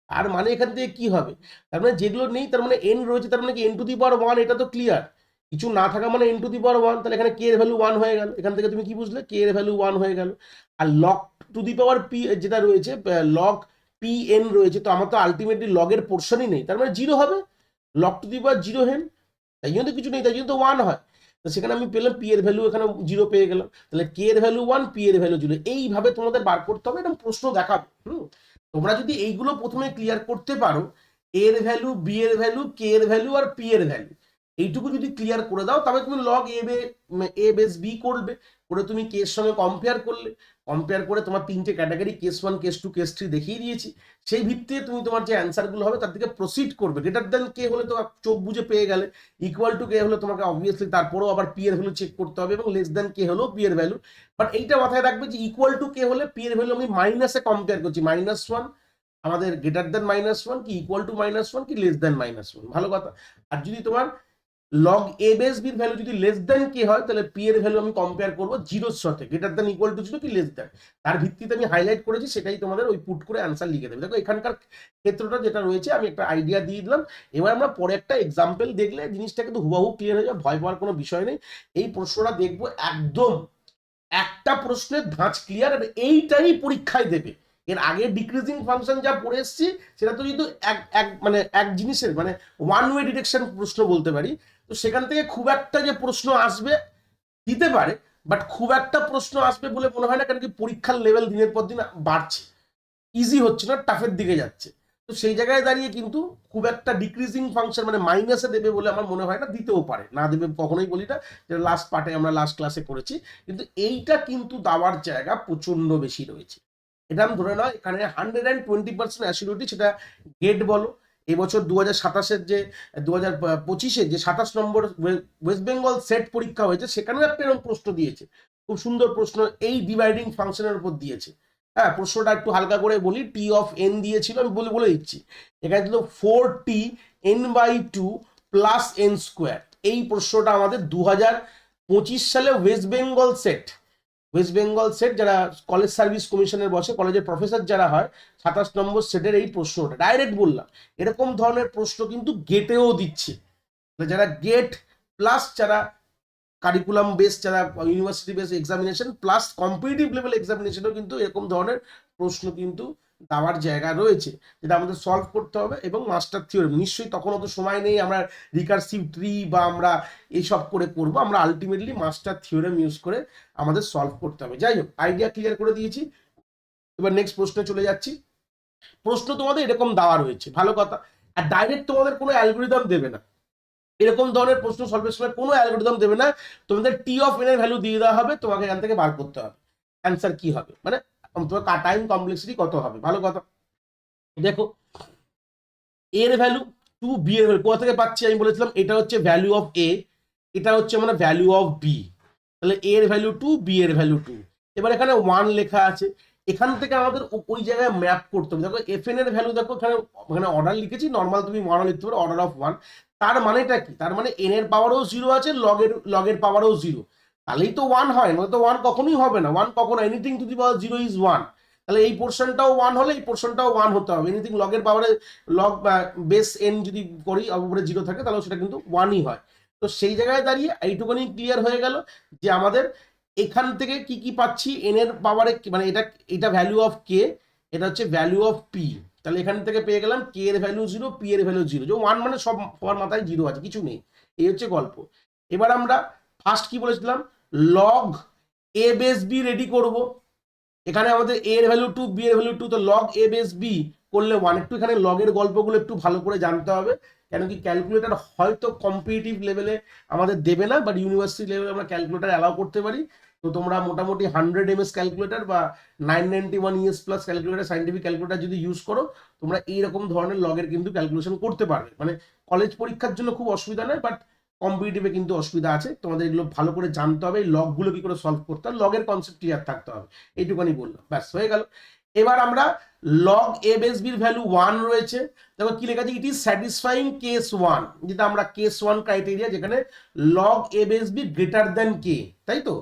আর মানে এখান থেকে কি হবে, তার মানে যেগুলো নেই তার মানে এন রয়েছে, তার মানে কি এন টু দি পাওয়ার 1, এটা তো ক্লিয়ার। কিছু না থাকা মানে এন টু দি পাওয়ার 1, তাহলে এখানে কে এর ভ্যালু 1 হয়ে গেল। এখান থেকে তুমি কি বুঝলে, কে এর ভ্যালু 1 হয়ে গেল। আর log to the power p যেটা রয়েছে, লগ পি এন রয়েছে, তো আমার তো আলটিমেটলি লগের পোর্শনই নেই, তার মানে 0 হবে। লগ টু দি পাওয়ার 0 হেন, তাই জন্য তো কিছু নেই, তাই জন্য তো 1 হয়। তো সেখানে আমি পেলাম পি এর ভ্যালু এখানে 0 পেয়ে গেলাম, তাহলে কে এর ভ্যালু 1, পি এর ভ্যালু 0। এইভাবে তোমাদের বার করতে হবে, এবং প্রশ্ন দেখাবে। তোমরা যদি এইগুলো প্রথমে ক্লিয়ার করতে পারো, এর ভ্যালু, বি এর ভ্যালু, কে এর ভ্যালু আর পি এর ভ্যালু, এইটুকু যদি ক্লিয়ার করে দাও, তবে তুমি লগ এ বেস বি করবে, করে তুমি কেস সঙ্গে কম্পেয়ার করলে, কম্পেয়ার করে তোমার 3টে ক্যাটাগরি, কেস 1, কেস 2, কেস 3 দেখিয়ে দিয়েছি। সেই ভিত্তিতে তুমি তোমার যে অ্যান্সারগুলো হবে তার দিকে প্রসিড করবে। গ্রেটার দেন কে হলে তো চোখ বুঝে পেয়ে গেলে, ইকুয়াল টু কে হলে তোমাকে অবভিয়াসলি তারপরেও আবার পি এর ভ্যালু চেক করতে হবে, এবং লেস দেন কে হলেও পি এর ভ্যালু। বাট এইটা মাথায় রাখবে যে ইকুয়াল টু কে হলে পি এর ভ্যালু আমি মাইনাসে কম্পেয়ার করছি, -1 আমাদের গ্রেটার দেন -1 কি ইকুয়াল টু -1 কি লেস দেন -1, ভালো কথা। আর যদি তোমার লগ এ বেস বির ভ্যালু যদি লেস দেন কে হয়, তাহলে পি এর ভ্যালু আমি কম্পেয়ার করবো 0-র সাথে, গ্রেটার দেন ইকুয়াল টু 0 কি লেস দেন, তার ভিত্তিতে আমি হাইলাইট করেছি, সেটাই তোমাদের ওই পুট করে অ্যান্সার লিখে দেবে। দেখো এখানকার ক্ষেত্রটা যেটা রয়েছে আমি একটা আইডিয়া দিয়ে দিলাম। এবার আমরা পরে একটা এক্সাম্পল দেখলে জিনিসটা কিন্তু হুবাহু ক্লিয়ার হয়ে যাবে, ভয় পাওয়ার কোনো বিষয় নেই। এই প্রশ্নটা দেখবো একদম একটা প্রশ্নের ধাঁচ ক্লিয়ার, আর এইটাই পরীক্ষায় দেবে। এর আগে ডিক্রিজিং ফাংশন যা পড়ে এসেছি সেটা তো কিন্তু এক জিনিসের মানে ওয়ান ওয়ে ডিরেকশন প্রশ্ন বলতে পারি। তো সেখান থেকে খুব একটা যে প্রশ্ন আসবে দিতে পারে, বাট খুব একটা প্রশ্ন আসবে বলে মনে হয় না, কারণ কি পরীক্ষার লেভেল দিনের পর দিন বাড়ছে, ইজি হচ্ছে না, টাফের দিকে যাচ্ছে। তো সেই জায়গায় দাঁড়িয়ে কিন্তু খুব একটা ডিক্রিজিং ফাংশন মানে মাইনাসে দেবে বলে আমার মনে হয় না, দিতেও পারে, না দেবে কখনোই বলি না, যেটা লাস্ট পার্টে আমরা লাস্ট ক্লাসে করেছি। কিন্তু এইটা কিন্তু দেওয়ার জায়গা প্রচন্ড বেশি রয়েছে। এটা আমি ধরে নাও এখানে 120% অ্যাসিউরিটি, সেটা গেট বলো, এবছর 2027-এর যে 2025-এর যে 27 নম্বর ওয়েস্ট বেঙ্গল সেট পরীক্ষা হয়েছে, সেখানেও একটা এরকম প্রশ্ন দিয়েছে, খুব সুন্দর প্রশ্ন, এই ডিভাইডিং ফাংশনের উপর দিয়েছে। হ্যাঁ, প্রশ্নটা একটু হালকা করে বলি, টি অফ এন দিয়েছিল, আমি বলে দিচ্ছি। এখানে ছিল 4t n/2 plus N square. এই প্রশ্নটা আমাদের 2025 সালে ওয়েস্ট বেঙ্গল সেট যারা কলেজ সার্ভিস কমিশনের বসে, কলেজের প্রফেসর যারা হয়, 27 নম্বর সেটের এই প্রশ্নটা ডাইরেক্ট বললাম। এরকম ধরনের প্রশ্ন কিন্তু গেটেও দিচ্ছে, যারা গেট প্লাস যারা কারিকুলাম বেস, যারা university base examination plus competitive level এক্সামিনেশনও কিন্তু এরকম ধরনের প্রশ্ন কিন্তু দেওয়ার জায়গা রয়েছে, যেটা আমাদের সলভ করতে হবে। এবং মাস্টার থিওরেম নিশ্চয়ই তখন অত সময় নেই আমরা রিকার্সিভ ট্রি বা আমরা এইসব করে করবো, আমরা আলটিমেটলি মাস্টার থিওরেম ইউজ করে আমাদের সলভ করতে হবে। যাই হোক, আইডিয়া ক্লিয়ার করে দিয়েছি, এবার নেক্সট প্রশ্নে চলে যাচ্ছি। প্রশ্ন তোমাদের এরকম দেওয়া রয়েছে, ভালো কথা। আর ডাইরেক্ট তোমাদের কোনো অ্যালগোরিদম দেবে না, এরকম ধরনের প্রশ্ন সলভের সময় কোনো অ্যালগোরিদম দেবে না, তোমাদের টি অফ এন এর ভ্যালু দিয়ে দেওয়া হবে, তোমাকে এখান থেকে বার করতে হবে অ্যান্সার কি হবে, মানে তোমার টাইম কমপ্লেক্সিটি কত হবে, ভালো কথা। দেখো এর ভ্যালু 2, বি এর ভ্যালু কোথা থেকে পাচ্ছি, আমি বলেছিলাম এটা হচ্ছে ভ্যালু অফ এ, এটা হচ্ছে মানে ভ্যালু অফ বি, তাহলে এ এর ভ্যালু 2, বি এর ভ্যালু 2। এবার এখানে 1 লেখা আছে, এখান থেকে আমাদের ওই জায়গায় ম্যাপ করতে হবে। দেখো এফ এন এর ভ্যালু, দেখো এখানে অর্ডার লিখেছি, নর্মাল তুমি 1 লিখতে পারো, অর্ডার অফ 1। তার মানেটা কি, তার মানে এন এর পাওয়ারও 0 আছে, লগের পাওয়ারও 0, তাহলেই তো 1 হয়, মানে তো 1 কখনোই হবে না, 1 কখনো, anything to the power 0 is 1। তাহলে এই পোর্শনটাও 1 হলে এই পোর্শনটাও 1 হতে হবে, এনিথিং লগের পাওয়ারে লগ বেস এন যদি করি উপরে 0 থাকে, তাহলে সেটা কিন্তু 1ই হয়। তো সেই জায়গায় দাঁড়িয়ে এইটুকুনি ক্লিয়ার হয়ে গেল যে আমাদের এখান থেকে কি কি পাচ্ছি, এন এর পাওয়ারে মানে এটা ভ্যালু অফ কে, এটা হচ্ছে ভ্যালু অফ পি। তাহলে এখান থেকে পেয়ে গেলাম কে এর ভ্যালু 0, পি এর ভ্যালু 0, যে 1 মানে সবার মাথায় 0 আছে, কিছু নেই, এই হচ্ছে গল্প। এবার আমরা ফার্স্ট কি বলেছিলাম, log a base B ready করব। এখানে আমাদের এ এর ভ্যালু 2, বি এর ভ্যালু 2, তো লগ এ বেস বি করলে 1। একটু এখানে লগের গল্পগুলো একটু ভালো করে জানতে হবে, কেন কি ক্যালকুলেটার হয়তো কম্পিটিটিভ লেভেলে আমাদের দেবে না, বাট ইউনিভার্সিটি লেভেলে আমরা ক্যালকুলেটার অ্যালাউ করতে পারি। তো তোমরা মোটামুটি 100 ms ক্যালকুলেটার বা 991 ES plus calculator, scientific calculator যদি ইউজ করো, তোমরা এইরকম ধরনের লগের কিন্তু ক্যালকুলেশন করতে পারবে। মানে কলেজ পরীক্ষার জন্য খুব অসুবিধা নয়, বাট কম্পিটিটিভে কিন্তু অসুবিধা আছে। তোমাদের এগুলো ভালো করে জানতে হবে, এই লগগুলো কি করে সলভ করতে হবে, লগের কনসেপ্ট ক্লিয়ার থাকতে হবে। এইটুখানি বললাম, ব্যাস হয়ে গেল। এবার আমরা লগ এ বেস বির ভ্যালু 1 রয়েছে, দেখো কি লেখা আছে, ইট ইজ স্যাটিসফাইং কেস 1, যেটা আমরা কেস 1 ক্রাইটেরিয়া, যেখানে log a base B greater than কে, তাই তো।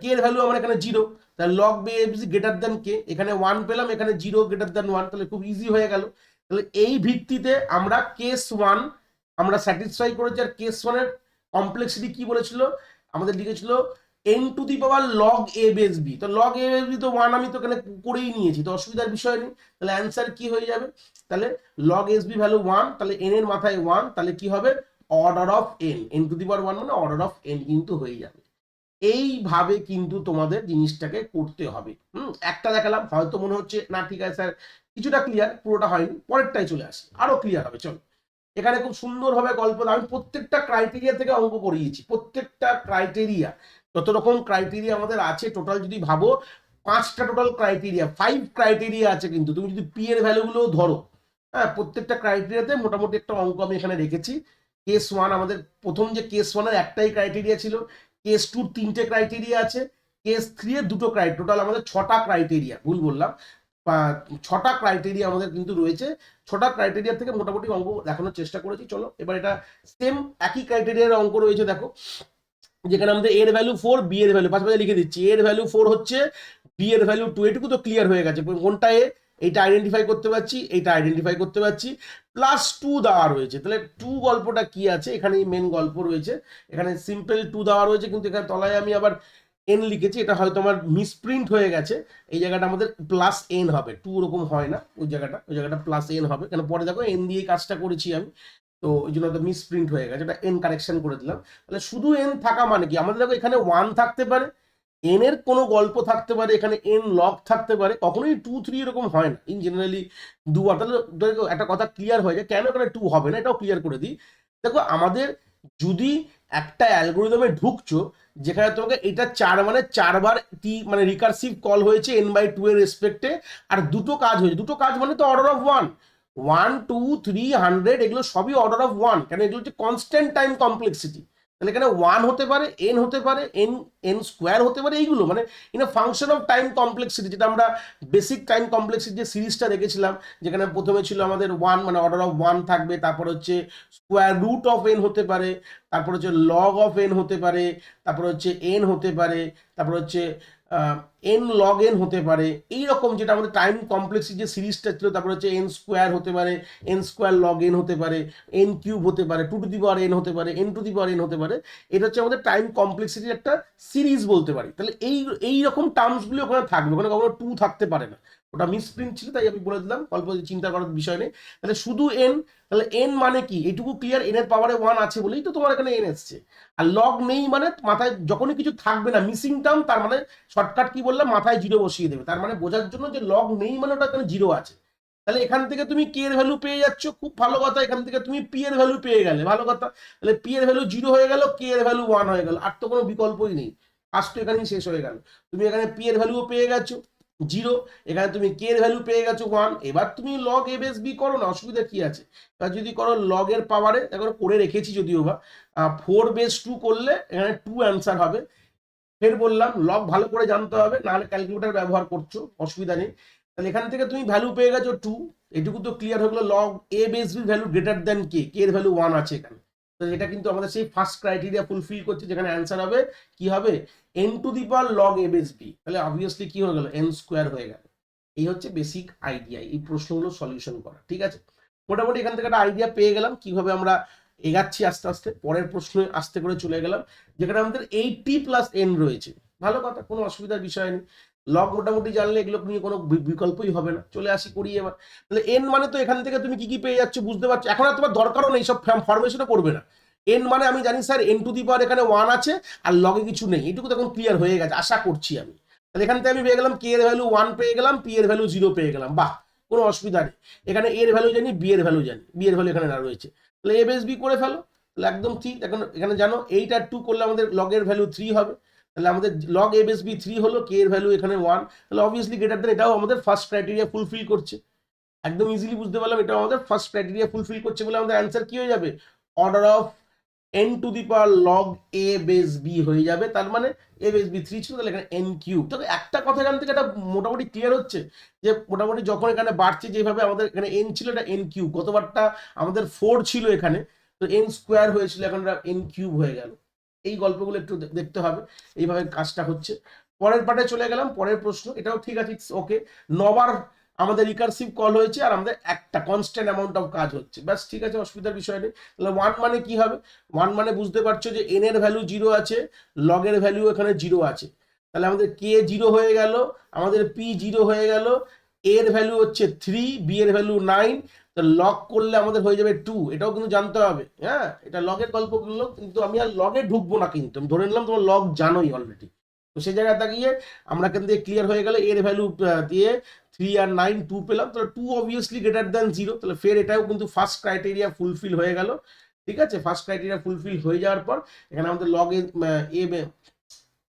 কে এর ভ্যালু আমার এখানে 0, তাহলে log a base B greater than কে, এখানে 1 পেলাম, এখানে 0 গ্রেটার দেন 1, তাহলে খুব ইজি হয়ে গেল। তাহলে এই ভিত্তিতে আমরা কেস 1 আমরা স্যাটিসফাই করেছি। আর কেস 1 এর কমপ্লেক্সিটি কি বলেছিল, আমাদের লিখেছিল n to the power log a base b. তো লগ এ বেস বি তো 1 আমি তো এখানে করেই নিয়েছি, তো অসুবিধার বিষয় নেই। তাহলে অ্যান্সার কি হয়ে যাবে, তাহলে লগ এস বি ভ্যালু 1, তাহলে n এর মাথায় 1, তাহলে কি হবে order of n to the power 1 মানে অর্ডার অফ n কিন্তু হয়ে যাবে। এইভাবে কিন্তু তোমাদের জিনিসটাকে করতে হবে। একটা দেখালাম, হয়তো মনে হচ্ছে না ঠিক আছে স্যার কিছুটা ক্লিয়ার, পুরোটা হয়নি, পরেরটাই চলে আসি আরো ক্লিয়ার হবে। চলো, এখানে খুব সুন্দরভাবে গল্প, আমি প্রত্যেকটা ক্রাইটেরিয়া থেকে অঙ্ক করিয়েছি, প্রত্যেকটা ক্রাইটেরিয়া, যত রকম ক্রাইটেরিয়া আমাদের আছে টোটাল যদি ভাবো 5টা টোটাল ক্রাইটেরিয়া, 5 ক্রাইটেরিয়া আছে। কিন্তু তুমি যদি পি এর ভ্যালুগুলো ধরো, হ্যাঁ, প্রত্যেকটা ক্রাইটেরিয়াতে মোটামুটি একটা অঙ্ক আমি এখানে রেখেছি। কেস 1 আমাদের প্রথম যে কেস 1 এর একটাই ক্রাইটেরিয়া ছিল, কেস 2 3টে ক্রাইটেরিয়া আছে, কেস 3 এর 2টো ক্রাইটেরিয়া, টোটাল আমাদের 6টা ক্রাইটেরিয়া, ভুল বললাম, 6টা ক্রাইটেরিয়া আমাদের কিন্তু রয়েছে। 6টা ক্রাইটেরিয়া থেকে মোটামুটি অঙ্ক দেখানোর চেষ্টা করেছি। চলো এবার এটা সেম একই ক্রাইটেরিয়ার অঙ্ক রয়েছে, দেখো যেখানে আমাদের এর ভ্যালু 4, বি এর ভ্যালু, পাশাপাশি লিখে দিচ্ছি, এর ভ্যালু 4 হচ্ছে, বি এর ভ্যালু 2, এটুকু তো ক্লিয়ার হয়ে গেছে, কোনটা এ এইটা আইডেন্টিফাই করতে পারছি, এইটা আইডেন্টিফাই করতে পারছি, +2 দেওয়া রয়েছে। তাহলে 2 গল্পটা কি আছে, এখানে মেন গল্প রয়েছে, এখানে সিম্পল 2 দেওয়া রয়েছে, কিন্তু এখানে তলায় আমি আবার এন লিখেছি, এটা হয়তো আমার মিসপ্রিন্ট হয়ে গেছে। এই জায়গাটা আমাদের +n হবে, 2 ওরকম হয় না, ওই জায়গাটা +n হবে, কেন পরে দেখো এন দিয়ে কাজটা করেছি আমি, তো ওই জন্য তো মিসপ্রিন্ট হয়ে গেছে, এটা এন কারেকশন করে দিলাম। তাহলে শুধু এন থাকা মানে কি, আমাদের দেখো এখানে 1 থাকতে পারে, এন এর কোনো গল্প থাকতে পারে, এখানে এন লগ থাকতে পারে, কখনোই 2 3 এরকম হয় না ইন জেনারেলি দুবার। তাহলে দেখো একটা কথা ক্লিয়ার হয়ে যায়, কেন এখানে 2 হবে না, এটাও ক্লিয়ার করে দিই। দেখো আমাদের যদি একটা অ্যালগোরিদমে ঢুকছো যেখানে তোমাকে এটা 4 মানে 4বার মানে রিকারসিভ কল হয়েছে n/2 এর রেসপেক্টে, আর দুটো কাজ হয়েছে, দুটো কাজ মানে তো অর্ডার অফ 1, 1 2 3 100, এগুলো সবই অর্ডার অফ 1, কেন এগুলো হচ্ছে কনস্ট্যান্ট টাইম কমপ্লেক্সিটি। তাহলে এখানে 1 হতে পারে, n হতে পারে, n স্কোয়ার হতে পারে, এইগুলো মানে in a function of time complexity, যেটা আমরা বেসিক টাইম কমপ্লেক্সিটি যে সিরিজটা দেখেছিলাম, যেখানে প্রথমে ছিল আমাদের 1 মানে অর্ডার অফ 1 থাকবে, তারপর হচ্ছে স্কোয়ার রুট অফ n হতে পারে, তারপর হচ্ছে লগ অফ n হতে পারে, তারপর হচ্ছে n হতে পারে, তারপর হচ্ছে n log n হতে পারে, এইরকম যেটা আমাদের টাইম কমপ্লেক্সিটি যে সিরিজটা ছিল, তারপর হচ্ছে n স্কোয়ার হতে পারে, n স্কোয়ার লগ n হতে পারে, n কিউব হতে পারে, 2 টু দি পাওয়ার n হতে পারে, n to the power n হতে পারে। এটা হচ্ছে আমাদের টাইম কমপ্লেক্সিটির একটা সিরিজ বলতে পারি। তাহলে এই রকম টার্মসগুলো ওখানে থাকবে, ওখানে কখনো 2 থাকতে পারে না, ওটা মিসপ্রিন্ট ছিল তাই আমি বলে দিলাম, অল্প চিন্তা করার বিষয় নেই। তাহলে শুধু n, তাহলে n মানে কি এইটুকু ক্লিয়ার, n এর পাওয়ারে 1 আছে বলেই তো তোমার এখানে n এসছে। আর লগ নেই মানে মাথায় যখনই কিছু থাকবে না মিসিং টার্ম, তার মানে শর্টকাট কি বললাম, মাথায় 0 বসিয়ে দেবে, তার মানে বোঝার জন্য যে লগ নেই মানে ওটা এখানে 0 আছে। তাহলে এখান থেকে তুমি কে এর ভ্যালু পেয়ে যাচ্ছ, খুব ভালো কথা, এখান থেকে তুমি পি এর ভ্যালু পেয়ে গেলে, ভালো কথা। তাহলে পি এর ভ্যালু 0 হয়ে গেল, কে এর ভ্যালু 1 হয়ে গেল, আর তো কোনো বিকল্পই নেই, কাজ তো এখানেই শেষ হয়ে গেল। তুমি এখানে পি এর ভ্যালুও পেয়ে গেছো 0, এখানে তুমি কে এর ভ্যালু পেয়ে গেছো 1, এবার তুমি লগ এ বেস বি করো না, অসুবিধা কি আছে। এবার যদি করো লগ এর পাওয়ারে, এখন করে রেখেছি যদিও বা 4 বেস 2 করলে এখানে 2 অ্যান্সার হবে। ফের বললাম লগ ভালো করে জানতে হবে, নাহলে ক্যালকুলেটার ব্যবহার করছো অসুবিধা নেই। তাহলে এখান থেকে তুমি ভ্যালু পেয়ে গেছো 2, এটুকু তো ক্লিয়ার হয়ে গেলো, log a base b value greater than k, k এর ভ্যালু 1 আছে এখানে। তো এটা কিন্তু আমাদের সেই ফার্স্ট ক্রাইটেরিয়া ফুলফিল করছে, যেখানে অ্যান্সার হবে কি হবে n to the power log a base b. তাহলে অবভিয়াসলি কি হয়ে গেল, n স্কোয়ার হয়ে গেল। এই হচ্ছে বেসিক আইডিয়া এই প্রশ্নগুলো সলিউশন করা, ঠিক আছে। মোটামুটি এখান থেকে একটা আইডিয়া পেয়ে গেলাম কিভাবে আমরা এগাচ্ছি আস্তে আস্তে। পরের প্রশ্নে আস্তে করে চলে গেলাম, যেখানে আমাদের 80 + n রয়েছে, ভালো কথা, কোনো অসুবিধার বিষয় নেই। লগ মোটামুটি জানলে এগুলো নিয়ে কোনো বিকল্পই হবে না। চলে আসি করি এবার। তাহলে n মানে তো এখান থেকে তুমি কি কি পেয়ে যাচ্ছ বুঝতে পারছো, এখন আর তোমার দরকারও নেই, সব ফরমেশনও করবে না। এন মানে আমি জানি স্যার এন টু দি পাওয়ার এখানে 1 আছে আর লগে কিছু নেই, এটুকু তখন ক্লিয়ার হয়ে গেছে আশা করছি আমি। তাহলে এখান থেকে আমি পেয়ে গেলাম কে এর ভ্যালু 1 পেয়ে গেলাম, পি এর ভ্যালু 0 পেয়ে গেলাম, বাহ কোনো অসুবিধা নেই। এখানে এর ভ্যালু জানি, বি এর ভ্যালু জানি, বি এর ভ্যালু এখানে না রয়েছে, তাহলে এ বেস বি করে ফেলো, তাহলে একদম ঠিক। এখন এখানে জানো 8 আর 2 করলে আমাদের লগের ভ্যালু 3 হবে, তাহলে আমাদের লগ এ বেস বি 3 হলো, কে এর ভ্যালু এখানে 1, তাহলে অবভিয়াসলি গ্রেটার দেন, এটাও আমাদের ফার্স্ট ক্রাইটেরিয়া ফুলফিল করছে। একদম ইজিলি বুঝতে পারলাম এটা আমাদের ফার্স্ট ক্রাইটেরিয়া ফুলফিল করছে বলে আমাদের অ্যান্সার কি হয়ে যাবে, order of n to the power log a base b হয়ে যাবে। তার মানে a বেস b 3 ছিল, তাহলে এখানে n কিউব। তবে একটা কথা এখান থেকে এটা মোটামুটি ক্লিয়ার হচ্ছে যে মোটামুটি যখন এখানে বাড়ছে যেভাবে আমাদের এখানে n ছিল এটা n কিউব, গতবারটা আমাদের 4 ছিল এখানে, তো n স্কোয়ার হয়েছিল, এখন n কিউব হয়ে গেল। এই গল্পগুলো একটু দেখতে হবে, এইভাবে কাজটা হচ্ছে। পরের পার্টে চলে গেলাম, পরের প্রশ্ন, এটাও ঠিক আছে, ওকে। 9বার আমাদের রিকার্সিভ কল হয়েছে আর আমাদের একটা কনস্ট্যান্ট অ্যামাউন্ট অফ কাজ হচ্ছে, ব্যাস ঠিক আছে, অসুবিধার বিষয় নেই। তাহলে 1 মানে কি হবে, 1 মানে বুঝতে পারছো যে n এর ভ্যালু 0 আছে, লগের ভ্যালু এখানে 0 আছে, তাহলে আমাদের কে 0 হয়ে গেল, আমাদের পি 0 হয়ে গেল, এর ভ্যালু হচ্ছে 3, বি এর ভ্যালু 9, তো লগ করলে আমাদের হয়ে যাবে 2, এটাও কিন্তু জানতে হবে। হ্যাঁ, এটা লগের গল্পগুলো, কিন্তু আমি আর লগে ঢুকবো না, কিন্তু আমি ধরে নিলাম তোমার লগ জানোই অলরেডি। তো সেই জায়গায় তাকিয়ে আমরা এখান থেকে ক্লিয়ার হয়ে গেলে এর ভ্যালু দিয়ে 3 আর 9 2 পেলাম, তাহলে 2 অবভিয়াসলি গ্রেটার দ্যান 0, তাহলে ফের এটাও কিন্তু ফার্স্ট ক্রাইটেরিয়া ফুলফিল হয়ে গেল। ঠিক আছে, ফার্স্ট ক্রাইটেরিয়া ফুলফিল হয়ে যাওয়ার পর এখানে আমাদের লগ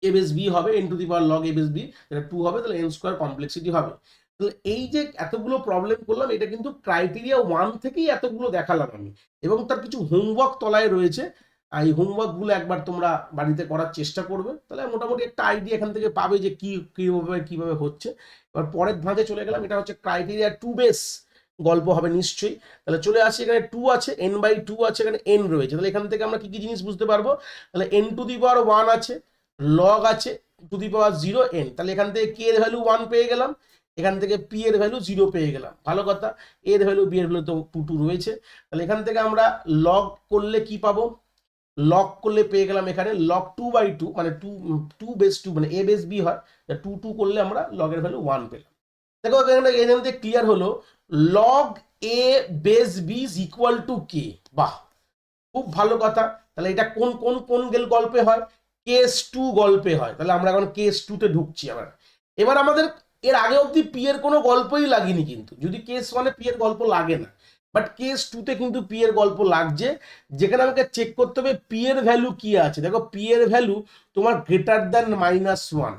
এ বেস বি হবে, n to the power log a base b, এটা 2 হবে, তাহলে এন স্কোয়ার কমপ্লেক্সিটি হবে। তাহলে এই যে এতগুলো প্রবলেম করলাম, এটা কিন্তু ক্রাইটেরিয়া 1 থেকেই এতগুলো দেখালাম আমি, এবং তার কিছু হোমওয়ার্ক তলায় রয়েছে, এই হোমওয়ার্কগুলো একবার তোমরা বাড়িতে করার চেষ্টা করবে, তাহলে মোটামুটি একটা আইডিয়া এখান থেকে পাবে যে কি কিভাবে হচ্ছে। এবার পরের ধাঁচে চলে গেলাম, এটা হচ্ছে ক্রাইটেরিয়া 2 বেস গল্প হবে নিশ্চয়ই। তাহলে চলে আসি, এখানে 2 আছে, n/2 আছে, এখানে n রয়েছে, তাহলে এখান থেকে আমরা কি কি জিনিস বুঝতে পারবো, তাহলে n টু দি পাওয়ার 1 আছে, লগ আছে টু দি পাওয়ার 0 n, তাহলে এখান থেকে কে এর ভ্যালু 1 পেয়ে গেলাম, এখান থেকে পি এর ভ্যালু 0 পেয়ে গেলাম, ভালো কথা। এর ভ্যালু বি এর ভ্যালু তো 2 2 রয়েছে, তাহলে এখান থেকে আমরা লগ করলে কি পাবো, লগ করলে পেয়ে গেলাম এখানে লগ 2/2, মানে 2 বেস 2 মানে এ বেস বি হয়, 2 2 করলে আমরা লগের ভ্যালু 1 পেলাম। দেখো এখানে থেকে ক্লিয়ার হলো log a base b is equal to k, বাহ খুব ভালো কথা। তাহলে এটা কোন কোন কোন গল্পে হয়, কেস 2 গল্পে হয়, তাহলে আমরা এখন কেস 2 তে ঢুকছি। এবার আমাদের এর আগে অবধি পি এর কোনো গল্পই লাগেনি, কিন্তু যদি কেস 1 এ পি এর গল্প লাগে না, বাট কেস 2 তে কিন্তু পি এর গল্প লাগছে, যেখানে আমাকে চেক করতে হবে পি এর ভ্যালু কি আছে। দেখো পি এর ভ্যালু তোমার গ্রেটার দ্যান -1,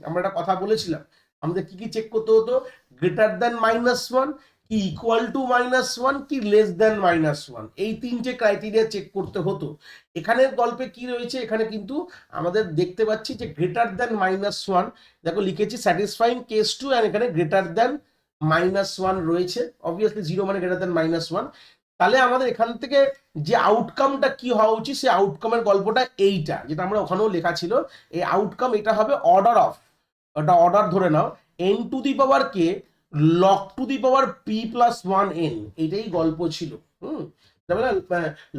আমরা একটা কথা বলেছিলাম, আমাদের কি কি চেক করতে হতো, গ্রেটার দ্যান -1, কি ইকুয়াল টু -1, কি লেস দ্যান -1, এই তিনটে ক্রাইটেরিয়া চেক করতে হতো। এখানের গল্পে কি রয়েছে, এখানে কিন্তু আমাদের দেখতে পাচ্ছি যে গ্রেটার দ্যান -1, দেখো লিখেছি স্যাটিসফাইং কেস 2, আর এখানে গ্রেটার দ্যান -1 রয়েছে, অবভিয়াসলি 0 মানে গ্রেটার দ্যান -1। তাহলে আমাদের এখান থেকে যে আউটকামটা কি হওয়া উচিত, সেই আউটকামের গল্পটা এইটা, যেটা আমরা ওখানেও লেখা ছিল, এই আউটকাম এটা হবে অর্ডার অফ, ওটা অর্ডার ধরে নাও, n to the power k log to the power p plus 1n, এটাই গল্প ছিল।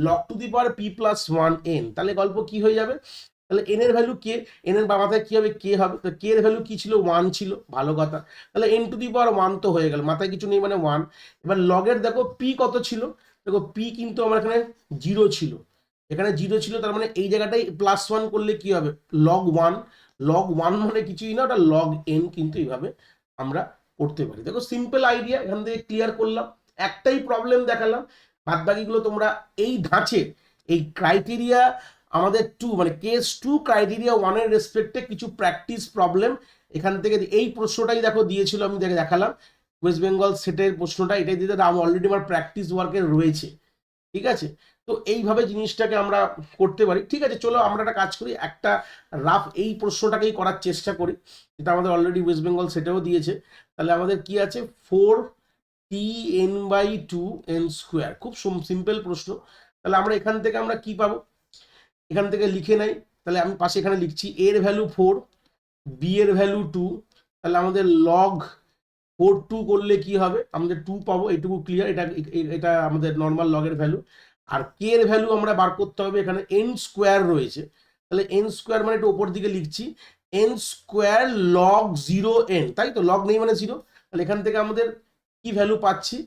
Log to the power p plus 1n, তাহলে গল্প কি হয়ে যাবে, তাহলে n এর ভ্যালু কে, n এর মাথায় কি হবে, কে হবে, তো কে এর ভ্যালু কি ছিল, 1 ছিল, ভালো কথা। তাহলে n টু দি পাওয়ার 1 তো হয়ে গেল, মাথায় কিছু নেই মানে 1। এবার লগের দেখো পি কত ছিল, দেখো পি কিন্তু আমার এখানে 0 ছিল, এখানে 0 ছিল, তার মানে এই জায়গাটাই +1 করলে কি হবে, লগ 1, লগ 1 মানে কিছুই না, ওটা লগ n, কিন্তু এইভাবে আমরা করতে পারি। দেখো সিম্পল আইডিয়া, এখান থেকে ক্লিয়ার করলাম, একটাই প্রবলেম দেখালাম, বাদ বাকিগুলো তোমরা এই ধাঁচে এই ক্রাইটেরিয়া আমাদের 2 মানে কেস 2 ক্রাইটেরিয়া 1 এর রেসপেক্টে কিছু প্র্যাকটিস প্রবলেম এখান থেকে, এই প্রশ্নটাই দেখো দিয়েছিল, আমি দেখালাম ওয়েস্ট বেঙ্গল সেটের প্রশ্নটা, এটাই দিতে অলরেডি আমার প্র্যাকটিস ওয়ার্কের রয়েছে। ঠিক আছে, তো এইভাবে জিনিসটাকে আমরা করতে পারি। ঠিক আছে, চলো আমরা একটা কাজ করি, একটা রাফ এই প্রশ্নটাকেই করার চেষ্টা করি, যেটা আমাদের অলরেডি ওয়েস্ট বেঙ্গল সেটাও দিয়েছে। তাহলে আমাদের কি আছে, 4tn/2n², খুব সিম্পল প্রশ্ন। তাহলে আমরা এখান থেকে আমরা কি পাবো, এখান থেকে লিখে নাই, তাহলে আমি পাশে এখানে লিখছি এর ভ্যালু 4, বি এর ভ্যালু 2, তাহলে আমাদের লগ 4 2 করলে কি হবে, আমাদের 2 পাবো, এটুকু ক্লিয়ার, এটা আমাদের নর্মাল লগের ভ্যালু। আর কে এর ভ্যালু আমরা বার করতে হবে, এখানে n স্কোয়ার রয়েছে, তাহলে n স্কোয়ার মানে একটু ওপর দিকে লিখছি, n স্কোয়ার লগ 0n, তাই তো, লগ নেই মানে 0, তাহলে এখান থেকে আমাদের কি ভ্যালু পাচ্ছি,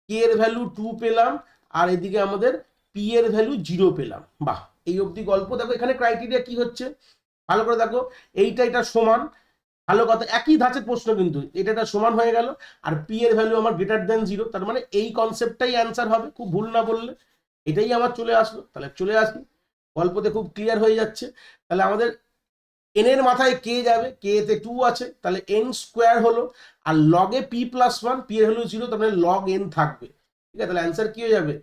কে এর ভ্যালু 2 পেলাম, আর এদিকে আমাদের পি এর ভ্যালু 0 পেলাম। বাহ, এই অবধি গল্প। দেখো এখানে ক্রাইটেরিয়া কি হচ্ছে ভালো করে দেখো, এটা সমান, ভালো কথা, একই ধাঁচের প্রশ্ন কিন্তু এটা সমান হয়ে গেল, আর পি এর ভ্যালু আমার গ্রেটার দেন 0, তার মানে এই কনসেপ্টটাই অ্যান্সার হবে, খুব ভুল না বললে। এটাই আমার চলে আসলো, তাহলে চলে আসি গল্পতে, খুব ক্লিয়ার হয়ে যাচ্ছে। তাহলে আমাদের এন এর মাথায় কে যাবে, কে তে 2 আছে, তাহলে এন স্কোয়ার হলো, আর লগে পি প্লাস 1, পি এর হলো 0, তার মানে লগ এন থাকবে। ঠিক আছে, তাহলে অ্যান্সার কি হয়ে যাবে,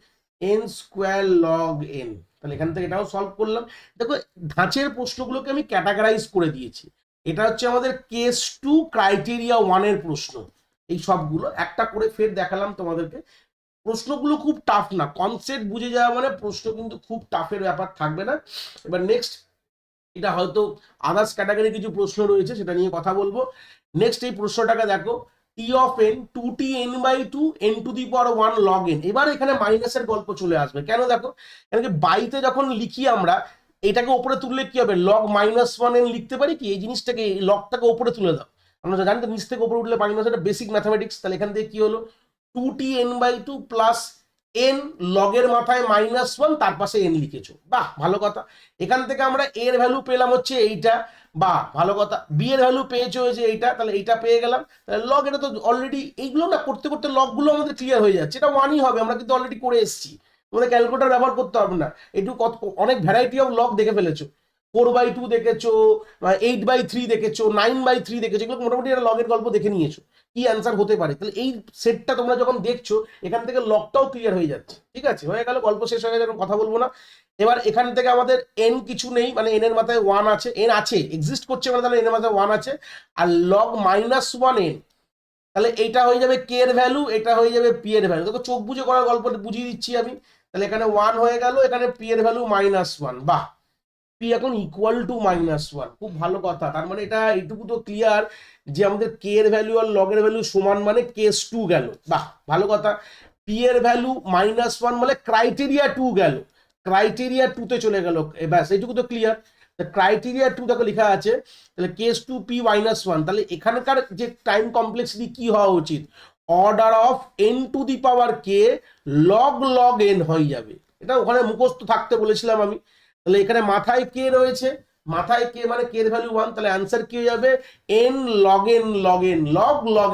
এন স্কোয়ার লগ এন। তাহলে এখান থেকে এটাও সলভ করলাম। দেখো ধাঁচের প্রশ্নগুলোকে আমি ক্যাটাগরাইজ করে দিয়েছি। এটা হচ্ছে আমাদের কেস 2 ক্রাইটেরিয়া 1 এর প্রশ্ন। এই সবগুলো একটা করে ফের দেখালাম তোমাদেরকে। প্রশ্নগুলো খুব টাফ না, কনসেপ্ট বুঝে যাওয়া মানে প্রশ্ন কিন্তু খুব টাফের ব্যাপার থাকবে না। এবার নেক্সট, এটা হয়তো আদার্স ক্যাটাগরি কিছু প্রশ্ন রয়েছে, সেটা নিয়ে কথা বলবো। নেক্সট এই প্রশ্নটাকে দেখো, T of n 2t n by 2 n to the power 1 log n. এবার এখানে মাইনাসের গল্প চলে আসবে, কেন দেখো, কেন কি বাইতে যখন লিখি আমরা এটাকে উপরে তুললে কি হবে, লগ -1n লিখতে পারি কি, এই জিনিসটাকে, এই লগটাকে উপরে তুলে দাও। আমরা জানি তো নিচ থেকে উপরে উঠলে মাইনাস, এটা বেসিক ম্যাথামেটিক্স। তাহলে এখান থেকে কি হলো, 2t n by 2 plus N, লগের মাথায় -1, তার পাশে এন লিখেছো, বাহ ভালো কথা। এখান থেকে আমরা এর ভ্যালু পেলাম হচ্ছে এইটা, বাহ ভালো কথা। বি এর ভ্যালু পেয়েছো হয়েছে এইটা, তাহলে এইটা পেয়ে গেলাম। তাহলে লগ, এটা তো অলরেডি, এইগুলো না করতে করতে লগগুলো আমাদের ক্লিয়ার হয়ে যাচ্ছে, এটা 1ই হবে, আমরা কিন্তু অলরেডি করে এসেছি, তোমাদের ক্যালকুলেটর ব্যবহার করতে হবে না। একটু অনেক ভ্যারাইটি অফ লগ দেখে ফেলেছো, 4/2 দেখেছো, 8/3 দেখেছো, 9/3 দেখেছো, এগুলো মোটামুটি একটা লগের গল্প দেখে নিয়েছো কি অ্যান্সার হতে পারে। তাহলে এই সেটটা তোমরা যখন দেখছো, এখান থেকে লগটাও ক্লিয়ার হয়ে যাচ্ছে। ঠিক আছে, হয়ে গেল, গল্প শেষ হয়ে গেছে, এখন কথা বলবো না। এবার এখান থেকে আমাদের এন কিছু নেই, মানে এন এর মাথায় 1 আছে, এন আছে, এক্সিস্ট করছে মানে, তাহলে এন এর মাথায় 1 আছে, আর লগ -1n, তাহলে এইটা হয়ে যাবে কে এর ভ্যালু, এটা হয়ে যাবে পি এর ভ্যালু। দেখো চোখ বুঝে করার গল্পটা বুঝিয়ে দিচ্ছি আমি। তাহলে এখানে 1 হয়ে গেল, এখানে পি এর ভ্যালু -1, বাহ, পি এখন ইকুয়াল টু -1, খুব ভালো কথা। তার মানে এটা এইটুকু তো ক্লিয়ার যে আমাদের কে এর ভ্যালু আর লগের ভ্যালু সমান, মানে কেস 2 গেল, বাহ ভালো কথা। পি এর ভ্যালু -1 মানে ক্রাইটেরিয়া 2 গেল, ক্রাইটেরিয়া 2 তে চলে গেল, ব্যাস এইটুকু তো ক্লিয়ার। ক্রাইটেরিয়া 2 দেখো লেখা আছে, তাহলে কেস 2 পি -1, তাহলে এখানকার যে টাইম কমপ্লেক্সিটি কি হওয়া উচিত, order of N to the power k log N হয়ে যাবে। এটা ওখানে মুখস্থ থাকতে বলেছিলাম আমি। তাহলে এখানে মাথায় কে রয়েছে, মাথায় কে মানে কে এর ভ্যালু 1, তাহলে অ্যান্সার কি হয়ে যাবে, N log N log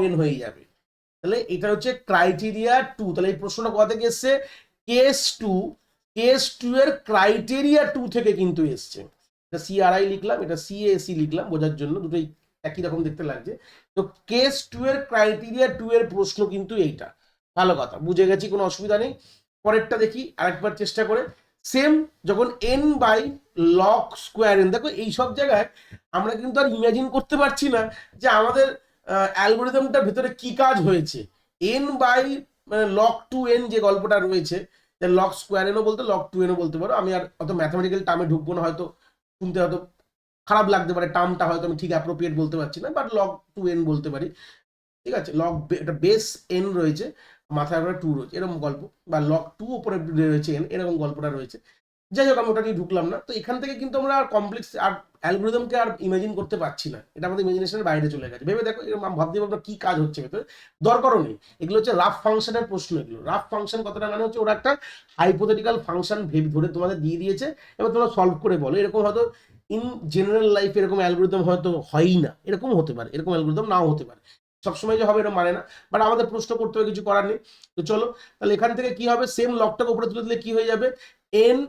N হয়ে যাবে। তাহলে এটা হচ্ছে ক্রাইটেরিয়া 2। তাহলে এই প্রশ্নটা কোথা থেকে এসছে, কেস 2 এর ক্রাইটেরিয়া 2 থেকে কিন্তু এসছে। এটা সিআরআই লিখলাম, এটা সিএসি লিখলাম বোঝার জন্য, দুটোই একই রকম দেখতে লাগছে। তো কেস 2 এর ক্রাইটেরিয়া 2 এর প্রশ্ন কিন্তু এইটা, ভালো কথা, বুঝে গেছি, কোনো অসুবিধা নেই। পরেরটা দেখি আরেকবার চেষ্টা করে। সেম, যখন n by log square n, দেখো এই সব জায়গায় আমরা কিন্তু আর ইমাজিন করতে পারছি না যে আমাদের অ্যালগোরিদমটার ভেতরে কি কাজ হয়েছে। এন বাই লগ 2n যে গল্পটা রয়েছে, লগ স্কোয়ার এনও বলতে, লগ 2nও বলতে পারো, আমি আর অত ম্যাথামেটিক্যাল টার্মে ঢুকবো না, হয়তো শুনতে হয়তো খারাপ লাগতে পারে, টার্মটা হয়তো আমি ঠিক অ্যাপ্রোপ্রিয়েট বলতে পারছি না, বাট লগ 2n বলতে পারি। ঠিক আছে, লগ, একটা বেস এন রয়েছে, মাথায় আমরা 2 রয়েছে, এরকম গল্প, বা লগ 2 উপরে রয়েছে এন, এরকম গল্পটা রয়েছে। যাই হোক, আমি ওটা নিয়ে ঢুকলাম না। তো এখান থেকে কিন্তু আমরা আর কমপ্লেক্স আর অ্যালগোরিদমকে আর ইমাজিন করতে পারছি না, এটা আমাদের ইমাজিনেশনের বাইরে চলে গেছে। ভেবে দেখো, এরকম ভাবতে ভাবনা কি কাজ হচ্ছে ভেতরে, দরকারও নেই। এগুলো হচ্ছে রাফ ফাংশনের প্রশ্ন। এগুলো রাফ ফাংশন কথাটা মানে হচ্ছে ওরা একটা হাইপোথেটিক্যাল ফাংশন ধরে তোমাদের দিয়ে দিয়েছে, এবার তোমরা সলভ করে বলো। এরকম হয়তো ইন জেনারেল লাইফ এরকম অ্যালগোরিদম হয়তো হয়ই না, এরকম হতে পারে, এরকম অ্যালগোরিদম নাও হতে পারে, সবসময় যে হবে এটা মানে না, বাট আমাদের প্রশ্ন করতে হবে, কিছু করার নেই। তো চলো, তাহলে এখান থেকে কি হবে, সেম লগটাকে উপরে তুলে দিলে কি হয়ে যাবে, এন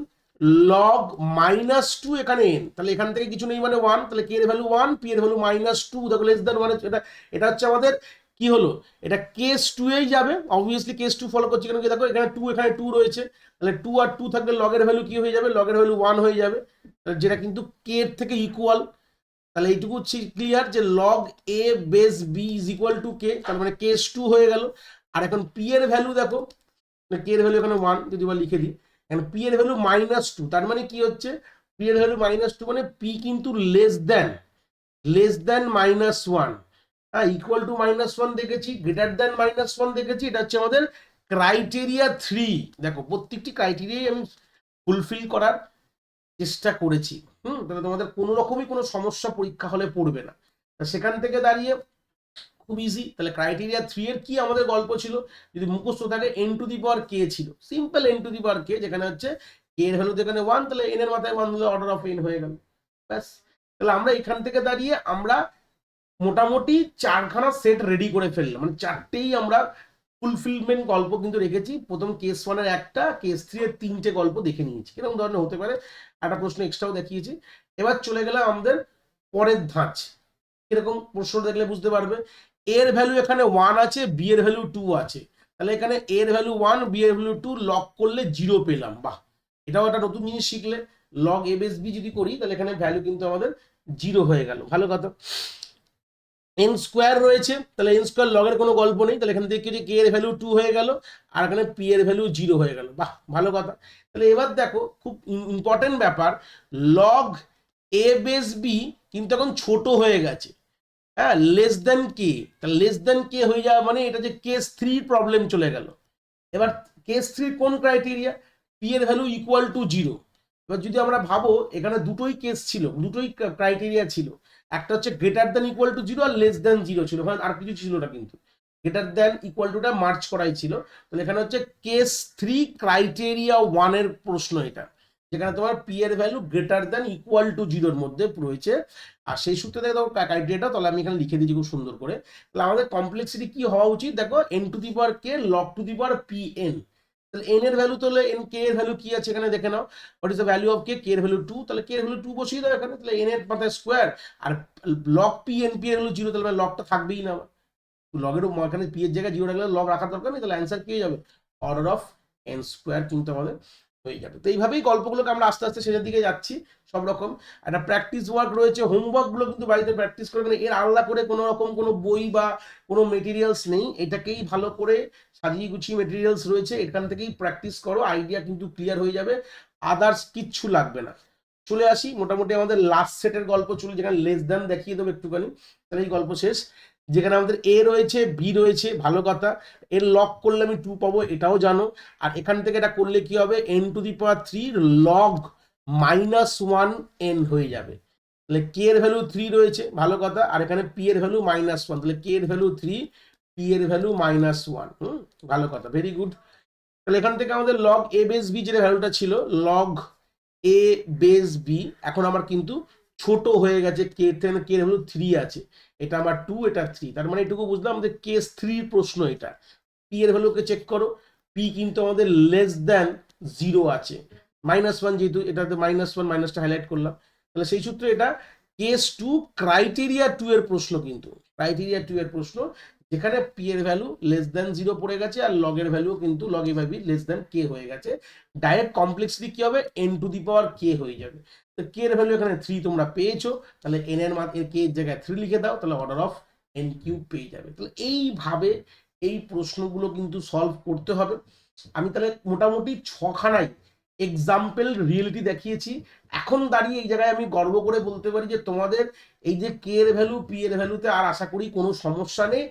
লগ -2, এখানে এন, তাহলে এখান থেকে কিছু নেই মানে 1, তাহলে কে এর ভ্যালু 1, পি এর ভ্যালু -2, দেখো লেস দ্যান 1, এটা এটা হচ্ছে আমাদের কি হলো, এটা কেস 2 এই যাবে, অবভিয়াসলি কেস 2 ফলো করছে, কেন কি দেখো এখানে 2, এখানে 2 রয়েছে, তাহলে 2 আর 2 থাকলে লগের ভ্যালু কি হয়ে যাবে, লগের ভ্যালু 1 হয়ে যাবে, যেটা কিন্তু কে এর থেকে ইকুয়াল। তাহলে এইটুকু ক্লিয়ার যে log a base b is equal to k, তার মানে কেস 2 হয়ে গেল। আর এখন পি এর ভ্যালু দেখো, কে এর ভ্যালু এখানে 1 যদি বা লিখে দিই, এখানে পি এর ভ্যালু -2, তার মানে কি হচ্ছে, পি এর ভ্যালু -2 মানে পি কিন্তু লেস দ্যান -1, হ্যাঁ, ইকুয়াল টু -1 দেখেছি, গ্রেটার দ্যান -1 দেখেছি, এটা হচ্ছে আমাদের ক্রাইটেরিয়া 3। দেখো প্রত্যেকটি ক্রাইটেরিয়াই আমি ফুলফিল করার চেষ্টা করেছি। তাহলে তোমাদের কোনো রকমই কোনো সমস্যা পরীক্ষা হলে পড়বে না। সেখান থেকে দাঁড়িয়ে খুব ইজি। তাহলে ক্রাইটেরিয়া 3 এর কি আমাদের গল্প ছিল, যদি মুখস্থ থাকে n to the power k ছিল, simple n to the power k, যেখানে হচ্ছে k এর ভ্যালু যেখানে 1, তাহলে n এর মাথায় 1 দিলে অর্ডার অফ n হয়ে গেল, ব্যাস। তাহলে আমরা এখান থেকে দাঁড়িয়ে আমরা মোটামুটি 4খানা সেট রেডি করে ফেললাম, মানে 4টেই আমরা ফুলফিলমেন্ট গল্প কিন্তু রেখেছি। প্রথম কেস 1 এর একটা, কেস 3 এর 3টে গল্প দেখে নিয়েছি, কিরকম ধরনের হতে পারে একটা প্রশ্ন এক্সট্রাও দেখিয়েছি। এবার চলে গেলাম আমাদের পরের ধাঁচ। এরকম প্রশ্ন দেখলে বুঝতে পারবে, এর ভ্যালু এখানে 1 আছে, বি এর ভ্যালু 2 আছে, তাহলে এখানে এর ভ্যালু 1, বি এর ভ্যালু 2, লক করলে 0 পেলাম। বাহ, এটাও একটা নতুন জিনিস শিখলে। লগ এ বেস বি যদি করি তাহলে এখানে ভ্যালু কিন্তু আমাদের 0 হয়ে গেল, ভালো কথা। এন স্কোয়ার রয়েছে, তাহলে এন স্কোয়ার লগের কোনো গল্প নেই, তাহলে এখান থেকে কে এর ভ্যালু 2 হয়ে গেল, আর এখানে পি এর ভ্যালু 0 হয়ে গেল, বাহ, ভালো কথা। তাহলে এবার দেখো খুব ইম্পর্টেন্ট ব্যাপার, লগ এ বেস বি কিন্তু এখন ছোট হয়ে গেছে, হ্যাঁ, লেস দেন কে, তাহলে লেস দেন কে হয়ে যাওয়া মানে এটা যে কেস 3 প্রবলেম চলে গেল। এবার কেস 3 কোন ক্রাইটেরিয়া, পি এর ভ্যালু ইকুয়াল টু 0। এবার যদি আমরা ভাবো এখানে দুটোই কেস ছিল, দুটোই ক্রাইটেরিয়া ছিল, একটা হচ্ছে গ্রেটার দেন ইকুয়াল টু 0 আর লেস দেন 0 ছিল, ওখানে আর কিছু ছিল না, কিন্তু গ্রেটার দেন ইকুয়াল টুটা মার্চ করাই ছিল। তাহলে এখানে হচ্ছে কেস 3 ক্রাইটেরিয়া 1 এর প্রশ্ন এটা, যেখানে তোমার পি এর value greater than equal to 0 এর মধ্যে রয়েছে। আর সেই সূত্রে দেখো ক্রাইটেরিয়াটা, তাহলে আমি এখানে লিখে দিয়েছি খুব সুন্দর করে। তাহলে আমাদের কমপ্লেক্সিটি কি হওয়া উচিত, দেখো n to the power k log to the power p n. তাহলে এন এর ভ্যালু, তাহলে এন কে এর ভ্যালু কি আছে এখানে দেখে নাও, what is the value of k, k এর ভ্যালু 2, তাহলে কে এর ভ্যালু 2 বসিয়ে দাও এখানে, তাহলে এন এর মাথায় স্কোয়ার, আর লগ পি এন, পি এর ভ্যালু 0, তাহলে লগটা থাকবেই না, লগের এখানে পি এর জায়গায় 0 রাখলে লগ রাখার দরকার নেই, তাহলে অ্যান্সার কি হয়ে যাবে, অর্ডার অফ এন স্কোয়ার কিন্তু আমাদের হয়ে যাবে। তো এইভাবেই গল্পগুলোকে আমরা আস্তে আস্তে শেষের দিকে যাচ্ছি। সব রকম একটা প্র্যাকটিস ওয়ার্ক রয়েছে, হোমওয়ার্কগুলো কিন্তু বাড়িতে প্র্যাকটিস করবেন, এর আলাদা করে কোনো রকম কোনো বই বা কোনো মেটেরিয়ালস নেই, এটাকেই ভালো করে সাজিয়ে গুছিয়ে মেটেরিয়ালস রয়েছে, এখান থেকেই প্র্যাকটিস করো, আইডিয়া কিন্তু ক্লিয়ার হয়ে যাবে, আদার্স কিচ্ছু লাগবে না। চলে আসি মোটামুটি আমাদের লাস্ট সেটের গল্প চলে, যেখানে লেস দ্যান দেখিয়ে দেবো একটুখানি, তাহলে এই গল্প শেষ। যেখানে আমাদের এ রয়েছে, বি রয়েছে, ভালো কথা, এর লগ করলে আমি 2 পাবো, এটাও জানো। আর এখান থেকে এটা করলে কি হবে, n to the power 3 log -1 N হয়ে যাবে। তাহলে কে এর ভ্যালু 3 রয়েছে, ভালো কথা, আর এখানে পি এর ভ্যালু -1, তাহলে কে এর ভ্যালু 3, পি এর ভ্যালু -1, ভালো কথা, ভেরি গুড। তাহলে এখান থেকে আমাদের লগ এ বেস বি যেটা ভ্যালুটা ছিল, লগ এ বেস বি এখন আমার কিন্তু ছোট হয়ে গেছে, কে থেকে কে এর ভ্যালু 3 আছে, এটা আমার 2, এটা 3, তার মানে এটুকু বুঝলাম আমাদের কেস 3 প্রশ্ন এটা। পি এর ভ্যালুকে চেক করো, পি কিন্তু আমাদের লেস দেন 0 আছে, -1 যেহেতু, এটাতে -1 মাইনাসটা হাইলাইট করলাম, তাহলে সেই সূত্রে এটা কেস 2 ক্রাইটেরিয়া 2 এর প্রশ্ন, কিন্তু ক্রাইটেরিয়া 2 এর প্রশ্ন, যেখানে পি এর ভ্যালু লেস দেন 0 পড়ে গেছে, আর লগের ভ্যালু কিন্তু log a by b less than k হয়ে গেছে, ডাইরেক্ট কমপ্লেক্সিটি কি হবে, এন টু দি পাওয়ার কে হয়ে যাবে। তো কে এর ভ্যালু এখানে 3 তোমরা পেয়েছো, তাহলে এন এর মান, এর কে এর জায়গায় 3 লিখে দাও, তাহলে অর্ডার অফ এন কিউব পেয়ে যাবে। তাহলে এইভাবে এই প্রশ্নগুলো কিন্তু সলভ করতে হবে। আমি তাহলে মোটামুটি 6খানাই এক্সাম্পল রিয়েলিটি দেখিয়েছি। এখন দাঁড়িয়ে এই জায়গায় আমি গর্ব করে বলতে পারি যে তোমাদের এই যে কে এর ভ্যালু, পি এর ভ্যালুতে আর আশা করি কোনো সমস্যা নেই।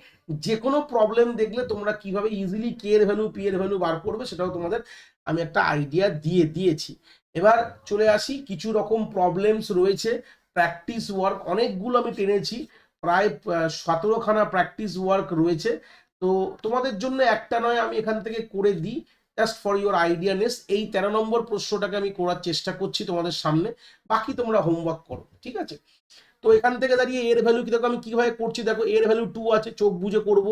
যে কোনো প্রবলেম দেখলে তোমরা কিভাবে ইজিলি কে এর ভ্যালু, পি এর ভ্যালু বার করবে, সেটাও তোমাদের আমি একটা আইডিয়া দিয়েছি। এবার চলে আসি, কিছু রকম প্রবলেমস রয়েছে, প্র্যাকটিস ওয়ার্ক অনেকগুলো আমি টেনেছি, প্রায় 17খানা প্র্যাকটিস ওয়ার্ক রয়েছে। তো তোমাদের জন্য একটা নয়, আমি এখান থেকে করে দিই, জাস্ট ফর ইউর আইডিয়ানেস। এই 13 নম্বর প্রশ্নটাকে আমি করার চেষ্টা করছি তোমাদের সামনে, বাকি তোমরা হোমওয়ার্ক করো, ঠিক আছে। তো এখান থেকে দাঁড়িয়ে এর ভ্যালু কি, দেখো আমি কিভাবে করছি, দেখো এর ভ্যালু 2 আছে, চোখ বুঝে করব,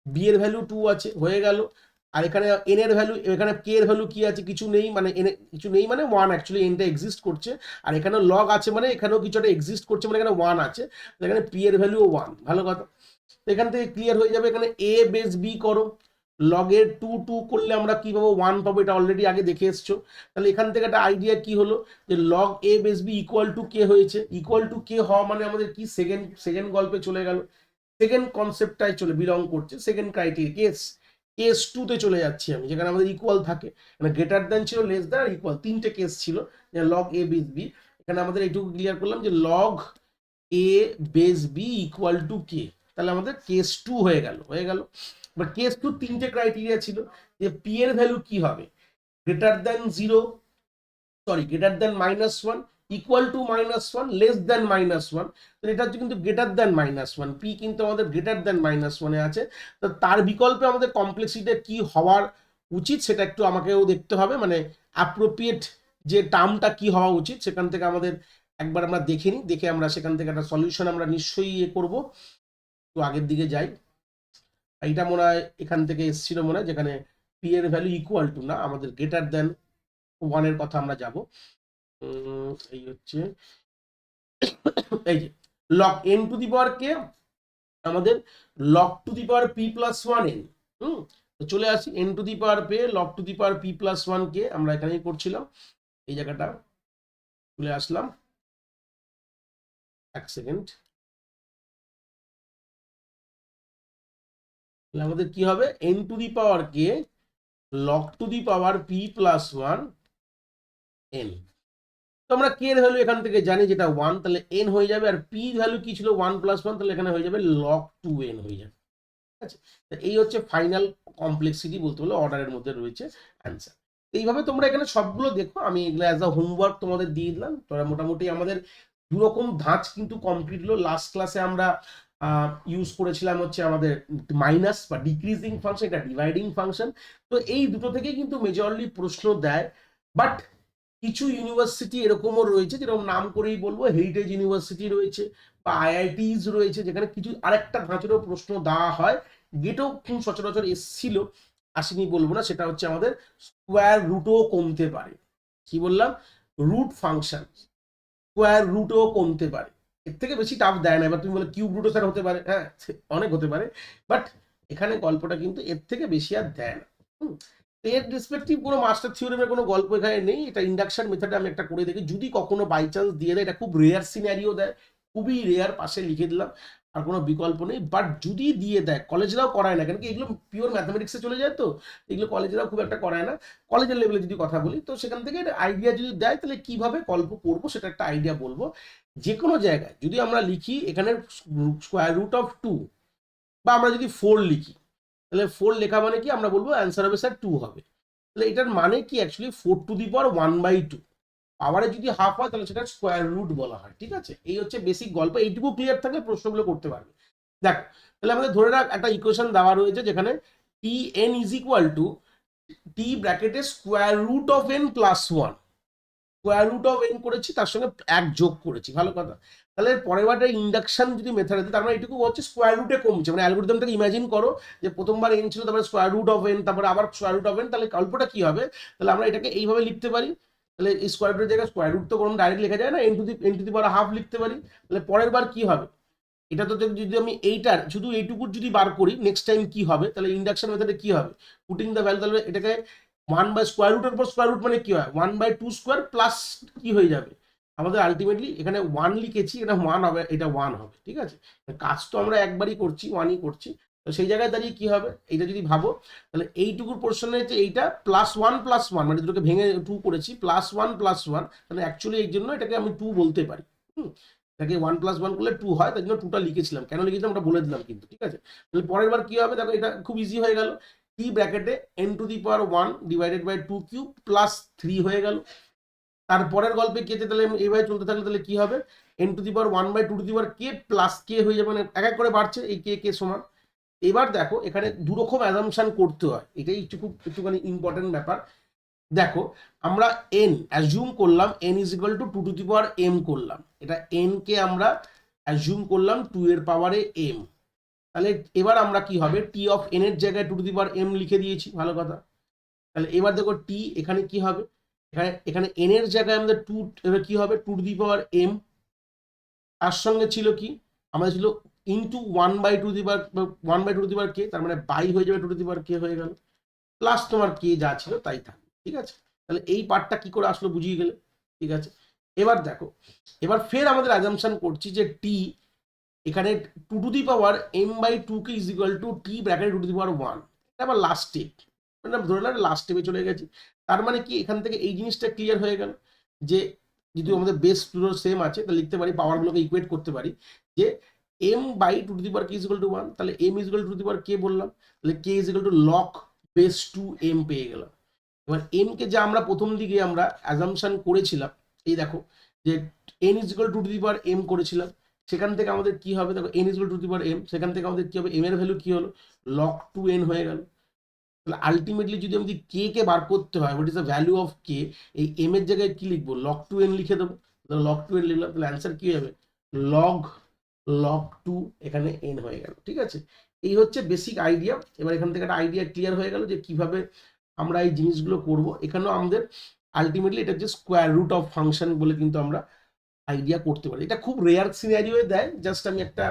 বি এর ভ্যালু 2 আছে, হয়ে গেল। আর এখানে এন এর ভ্যালু, এখানে কে এর ভ্যালু কি আছে, কিছু নেই, মানে এন কিছু নেই মানে 1, অ্যাকচুয়ালি এনটা এক্সিস্ট করছে, আর এখানে লগ আছে মানে এখানেও কিছু একটা এক্সিস্ট করছে, মানে এখানে 1 আছে, এখানে পি এর ভ্যালু 1, ভালো কথা। এখান থেকে ক্লিয়ার হয়ে যাবে, এখানে এ বেস বি করো, লগের 2 2 করলে আমরা কি পাবো, 1 পাবো, এটা অলরেডি আগে দেখে এসছো। তাহলে এখান থেকে একটা আইডিয়া কি হলো, যে log a base b equal to k হয়েছে, ইকুয়াল টু কে হওয়া মানে আমাদের কি সেকেন্ড গল্পে চলে গেল, সেকেন্ড কনসেপ্টটাই চলে বিলং করছে, সেকেন্ড ক্রাইটেরিয়া কেস 2 তে চলে যাচ্ছি আমি, যেখানে আমাদের ইকুয়াল থাকে, মানে গ্রেটার দেন ছিল, লেস দেন আর ইকুয়াল, 3টে কেস ছিল, লগ এ বেস বি। এখানে আমাদের এইটুকু ক্লিয়ার করলাম যে log a base b equal to k, তাহলে আমাদের কেস 2 হয়ে গেল। বাট কেস 2 3টে ক্রাইটেরিয়া ছিল, যে পি এর ভ্যালু কি হবে, greater than 0, sorry greater than -1, equal to -1, less than -1, তো এটা হচ্ছে কিন্তু গ্রেটার দ্যান -1, পি কিন্তু আমাদের গ্রেটার দ্যান -1-এ আছে। তো তার বিকল্পে আমাদের কমপ্লেক্সিটি কি হওয়ার উচিত সেটা একটু আমাকেও দেখতে হবে, মানে অ্যাপ্রোপ্রিয়েট যে টার্মটা কি হওয়া উচিত সেখান থেকে আমাদের একবার আমরা দেখে নিই, দেখে আমরা সেখান থেকে একটা সলিউশন আমরা নিশ্চয়ই ইয়ে করবো। তো আগের দিকে যাই, এইটা মনে হয় এখান থেকে এসেছিল মনে হয়, যেখানে পি এর ভ্যালু ইকুয়াল টু না, আমাদের গ্রেটার দেন 1-এর কথা আমরা যাব। এই হচ্ছে এই যে log N to the power কে, আমাদের log to the power p plus 1n। তো চলে আসি N to the power pay log to the power p plus 1 কে আমরা এখানেই করছিলাম, এই জায়গাটা চলে আসলাম। এক সেকেন্ড, আমাদের কি হবে, n to the power k log to the power p plus 1 N. তো আমরা কে এর ভ্যালু এখান থেকে জানি যেটা 1, তাহলে এন হয়ে যাবে, আর পি ভ্যালু কি ছিল 1 + 1, তাহলে এখানে হয়ে যাবে লগ 2n হয়ে যাবে। ঠিক আছে, এই হচ্ছে ফাইনাল কমপ্লেক্সিটি, বলতে হলে অর্ডারের মধ্যে রয়েছে অ্যান্সার। এইভাবে তোমরা এখানে সবগুলো দেখো, আমি এগুলো অ্যাজ আ হোমওয়ার্ক তোমাদের দিয়ে দিলাম। তোরা মোটামুটি আমাদের দুরকম ধাঁচ কিন্তু কমপ্লিট হলো। লাস্ট ক্লাসে আমরা ইউজ করেছিলাম হচ্ছে আমাদের মাইনাস বা ডিক্রিজিং ফাংশন, এটা ডিভাইডিং ফাংশন। তো এই দুটো থেকেই কিন্তু মেজরলি প্রশ্ন দেয়, বাট কিছু ইউনিভার্সিটি এরকমও রয়েছে, যেরকম নাম করেই বলবো, হেরিটেজ ইউনিভার্সিটি রয়েছে বা আইআইটিস রয়েছে, যেখানে কিছু আরেকটা ধাঁচেরও প্রশ্ন দেওয়া হয়, যেটাও খুব সচরাচর এসছিল, আসেনি বলবো না, সেটা হচ্ছে আমাদের স্কোয়ার রুটও কমতে পারে। কি বললাম, রুট ফাংশন স্কোয়ার রুটও কমতে পারে, এর থেকে বেশি টাফ দেয় না। এবার তুমি বলে কিউব রুটও স্যার হতে পারে, হ্যাঁ অনেক হতে পারে, বাট এখানে গল্পটা কিন্তু এর থেকে বেশি আর দেয় না। এর রেসপেক্টিভ কোনো মাস্টার থিওরেমের কোনো গল্প এখানে নেই, এটা ইন্ডাকশন মেথডে আমি একটা করে দেখি, যদি কখনো বাই চান্স দিয়ে দেয়, এটা খুব রেয়ার সিনারিও দেয়, খুবই রেয়ার, পাশে লিখে দিলাম, আর কোনো বিকল্প নেই। বাট যদি দিয়ে দেয়, কলেজরাও করায় না, কেন কি এগুলো পিওর ম্যাথামেটিক্সে চলে যায়, তো এগুলো কলেজরাও খুব একটা করায় না। কলেজের লেভেলে যদি কথা বলি, তো সেখান থেকে আইডিয়া যদি দেয়, তাহলে কিভাবে গল্প করবো সেটা একটা আইডিয়া বলবো। যে কোনো জায়গায় যদি আমরা লিখি এখানে স্কোয়ার রুট অফ 2, বা আমরা যদি 4 লিখি, তাহলে 4 লেখা মানে কি, আমরা বলবো অ্যান্সার হবে স্যার 2 হবে। তাহলে এটার মানে কি, অ্যাকচুয়ালি 4⁴ পাওয়ারে যদি হাফ হয় তাহলে সেটা স্কোয়ার রুট বলা হয়। ঠিক আছে, এই হচ্ছে বেসিক গল্প, এইটুকু ক্লিয়ার থাকলে প্রশ্নগুলো করতে পারবে। দেখো, তাহলে আমাদের ধরে রাখ একটা ইকুয়েশন দেওয়া রয়েছে, যেখানে T n is equal to T ব্র্যাকেটে square root of n plus 1, square root of n করেছি, তার সঙ্গে 1 যোগ করেছি, ভালো কথা। তাহলে পরের বারটা ইন্ডাকশন যদি মেথড আছে, তার মানে এটুকু হচ্ছে স্কোয়ার রুটে কমছে, মানে অ্যালগরিদমটাকে ইমাজিন করো যে প্রথমবার এন ছিল, তারপরে স্কোয়ার রুট অফ এন, তারপরে আবার স্কোয়ার রুট অফ এন, তাহলে গল্পটা কি হবে, তাহলে আমরা এটাকে এইভাবে লিখতে পারি। তাহলে এই স্কোয়ার রুটের জায়গায় স্কোয়ার রুট তো কোনো ডাইরেক্ট লেখা যায় না, N to the power half লিখতে পারি। তাহলে পরের বার কি হবে, এটা তো যদি আমি এইটার শুধু এইটুকু যদি বার করি, নেক্সট টাইম কি হবে, তাহলে ইন্ডাকশন মেথডে কি হবে, পুটিং দ্য ভ্যালু, তাহলে এটাকে 1/স্কোয়ার রুটের পর স্কোয়ার রুট মানে কি হয়, 1/2² প্লাস কি হয়ে যাবে আমাদের আলটিমেটলি, এখানে 1 লিখেছি, এটা 1 হবে, এটা 1 হবে। ঠিক আছে, কাজ তো আমরা একবারই করছি, 1ই করছি, তো সেই জায়গায় দাঁড়িয়ে কি হবে, এটা যদি ভাবো, তাহলে এইটুকুর পোর্শনে হচ্ছে এইটা +1+1, মানে দুটোকে ভেঙে 2 করেছি, +1+1, তাহলে অ্যাকচুয়ালি এই জন্য এটাকে আমি 2 বলতে পারি। এটাকে 1+1 করলে 2 হয়, তাই জন্য 2টা লিখেছিলাম, কেন লিখেছিলাম ওটা বলে দিলাম কিন্তু। ঠিক আছে, তাহলে পরের বার কি হবে, দেখো এটা খুব ইজি হয়ে গেল, টি ব্র্যাকেটে n to the power 1 divided by 2 cube plus 3 হয়ে গেল। তারপরের গল্পে কেতে, তাহলে এইভাবে চলতে থাকলে তাহলে কি হবে, n to the power 1/2 to the power k plus k হয়ে যাবে, মানে এক এক করে বাড়ছে, এই কে কে সমান। এবার দেখো এখানে দুরকম অ্যাজাম্পশন করতে হয়, এটাই একটুখানি ইম্পর্টেন্ট ব্যাপার। দেখো, আমরা n অ্যাজিউম করলাম n is equal to 2 to the power m করলাম, এটা n কে আমরা অ্যাজিউম করলাম 2 এর পাওয়ারে m। তাহলে এবার আমরা কি হবে, টি অফ n এর জায়গায় 2 টু দি পাওয়ার m লিখে দিয়েছি, ভালো কথা। তাহলে এবার দেখো টি এখানে কি হবে, এখানে n এর জায়গায় আমাদের 2, এবার কি হবে 2 টু দি পাওয়ার m, তার সঙ্গে ছিল কি, আমাদের ছিল into 1/2 the power 1/2 to the power কে, তার মানে বাই হয়ে যাবে 2 টু দি পাওয়ার কে হয়ে গেল, প্লাস তোমার কে যা ছিল তাই থাকবে। ঠিক আছে, তাহলে এই পার্টটা কি করে আসলো বুঝিয়ে গেলে। ঠিক আছে, এবার দেখো, এবার ফের আমাদের অ্যাজাম্পশন করছি যে টি এখানে 2 to the power m/2 k is equal to T bracket 2 to the power 1, এটা আবার লাস্ট স্টেপ, মানে ধরে না লাস্ট স্টেপে চলে গেছি। তার মানে কি এখান থেকে এই জিনিসটা ক্লিয়ার হয়ে গেল যে যদি আমাদের বেস পুরো সেম আছে, তাহলে লিখতে পারি, পাওয়ারগুলোকে ইকুয়েট করতে পারি, যে m/2 to the power k is equal to 1, তাহলে m is equal to the power k বললাম, তাহলে k is equal to log base 2m পেয়ে গেলাম। এবার m কে যা আমরা প্রথম দিকে আমরা অ্যাজাম্পশন করেছিলাম, এই দেখো যে n is equal to the power m করেছিলাম, সেখান থেকে আমাদের কি হবে দেখো, n is equal to the power m, সেখান থেকে আমাদের কি হবে, m এর ভ্যালু কি হলো log 2n হয়ে গেল। তাহলে আলটিমেটলি যদি আমি কে কে বার করতে হয়, what is the value of k, এই m এর জায়গায় কি লিখবো, log 2n লিখে দেবো। তাহলে log 2n লিখলাম, তাহলে অ্যান্সার কি হবে log log 2 এখানে n হয়ে গেল। ঠিক আছে, এই হচ্ছে বেসিক আইডিয়া। এবার এখান থেকে একটা আইডিয়া ক্লিয়ার হয়ে গেল যে কিভাবে আমরা এই জিনিসগুলো করব। এখানেও আমাদের আলটিমেটলি এটা যে স্কোয়ার রুট অফ ফাংশন বলে কিন্তু আমরা আইডিয়া করতে পারি। এটা খুব রেয়ার সিনারিও দেয়, জাস্ট আমি একটা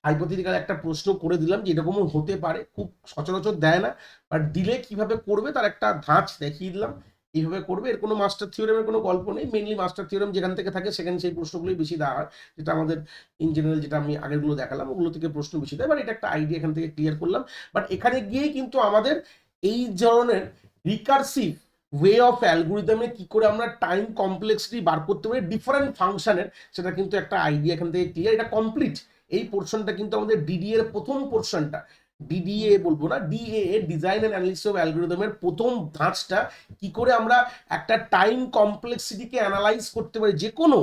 হাইপোথেটিক্যাল একটা প্রশ্ন করে দিলাম যে এরকমও হতে পারে, খুব সচরাচর দেয় না, বাট দিলে কিভাবে করবে তার একটা ধাঁচ দেখিয়ে দিলাম, এইভাবে করবে। এর কোনো মাস্টার থিওরেমের কোনো গল্প নেই, মেনলি মাস্টার থিওরেম যেখান থেকে থাকে সেখানে সেই প্রশ্নগুলোই বেশি দেওয়া হয়, যেটা আমাদের ইন জেনারেল যেটা আমি আগেরগুলো দেখালাম ওগুলো থেকে প্রশ্ন বেশি দেয়। বাট এটা একটা আইডিয়া এখান থেকে ক্লিয়ার করলাম। বাট এখানে গিয়েই কিন্তু আমাদের এই ধরনের রিকার্সিভ ওয়ে অফ অ্যালগোরিদমে কি করে আমরা টাইম কমপ্লেক্সিটি বার করতে পারি ডিফারেন্ট ফাংশনের, সেটা কিন্তু একটা আইডিয়া এখান থেকে ক্লিয়ার। এটা কমপ্লিট, এই পোর্শনটা কিন্তু আমাদের ডিডিএ এর প্রথম পোর্শনটা, ডিডিএ বলবো না, DA design and analysis of অ্যালগোরিদমের প্রথম ধাঁচটা, কি করে আমরা একটা টাইম কমপ্লেক্সিটিকে অ্যানালাইজ করতে পারি। যে কোনো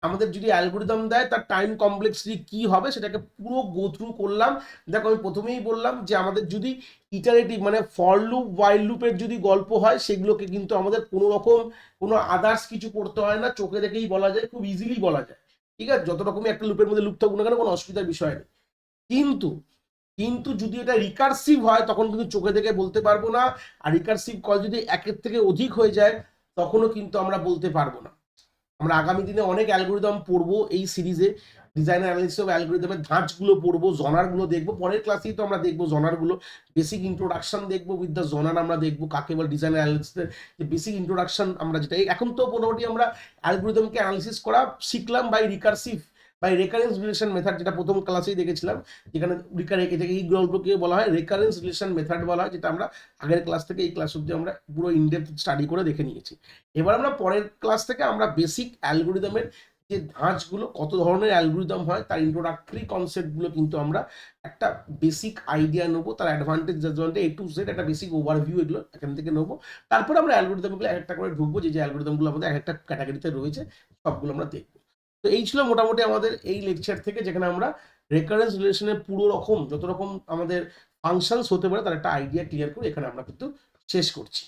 আমাদের যদি অ্যালগোরিদম দেয় তার টাইম কমপ্লেক্সিটি কি হবে সেটাকে পুরো গো থ্রু করলাম। দেখো আমি প্রথমেই বললাম যে আমাদের যদি ইটারেটিভ মানে ফর লুপ ওয়াইল লুপের যদি গল্প হয় সেগুলোকে কিন্তু আমাদের কোনো রকম কোনো আদার্স কিছু করতে হয় না, চোখে দেখেই বলা যায়, খুব ইজিলি বলা যায়। ঠিক আছে, যত রকমই একটা লুপের মধ্যে লুপ থাকুক না কেন কোনো অসুবিধার বিষয় নেই। কিন্তু কিন্তু যদি এটা রিকার্সিভ হয় তখন কিন্তু চোখে দেখে বলতে পারবো না, আর রিকার্সিভ কল যদি একের থেকে অধিক হয়ে যায় তখনও কিন্তু আমরা বলতে পারবো না। আমরা আগামী দিনে অনেক অ্যালগোরিদম পড়বো এই সিরিজে, ডিজাইন অ্যানালিসিস অফ অ্যালগোরিদমের ধাঁচগুলো পড়বো, জনারগুলো দেখবো, পরের ক্লাসেই তো আমরা দেখবো জনারগুলো, বেসিক ইন্ট্রোডাকশন দেখবো, উইথ দ্য জনার আমরা দেখবো কাকে বলে ডিজাইন অ্যানালিসিসের যে বেসিক ইন্ট্রোডাকশন আমরা যেটা এখন তো মোটামুটি আমরা অ্যালগোরিদমকে অ্যানালিসিস করা শিখলাম by recursive by recurrence relation method, যেটা প্রথম ক্লাসেই দেখেছিলাম, যেখানে এই গল্পকে বলা হয় রেকারেন্স রিলেশন মেথড বলা হয়, যেটা আমরা আগের ক্লাস থেকে এই ক্লাস অব্দি আমরা পুরো ইনডেপথ স্টাডি করে দেখে নিয়েছি। এবার আমরা পরের ক্লাস থেকে আমরা বেসিক অ্যালগোরিদমের যে ধাঁচগুলো, কত ধরনের অ্যালগোরিদম হয় তার ইন্ট্রোডাক্টরি কনসেপ্টগুলো কিন্তু আমরা একটা বেসিক আইডিয়া নেবো, তার advantage disadvantage A to Z একটা বেসিক ওভারভিউ এগুলো এখান থেকে নেবো। তারপরে আমরা অ্যালগোরিদমগুলো একটা করে ঢুকবো, যে অ্যালগোরিদমগুলো আমাদের একটা ক্যাটাগরিতে রয়েছে সবগুলো আমরা দেখবো। তো এই ছিল মোটামুটি আমাদের এই লেকচার থেকে, যেখানে আমরা রেকারেন্স রিলেশনের পুরো রকম যত রকম আমাদের ফাংশনস হতে পারে তার একটা আইডিয়া ক্লিয়ার করে এখানে আমরা কিন্তু শেষ করছি।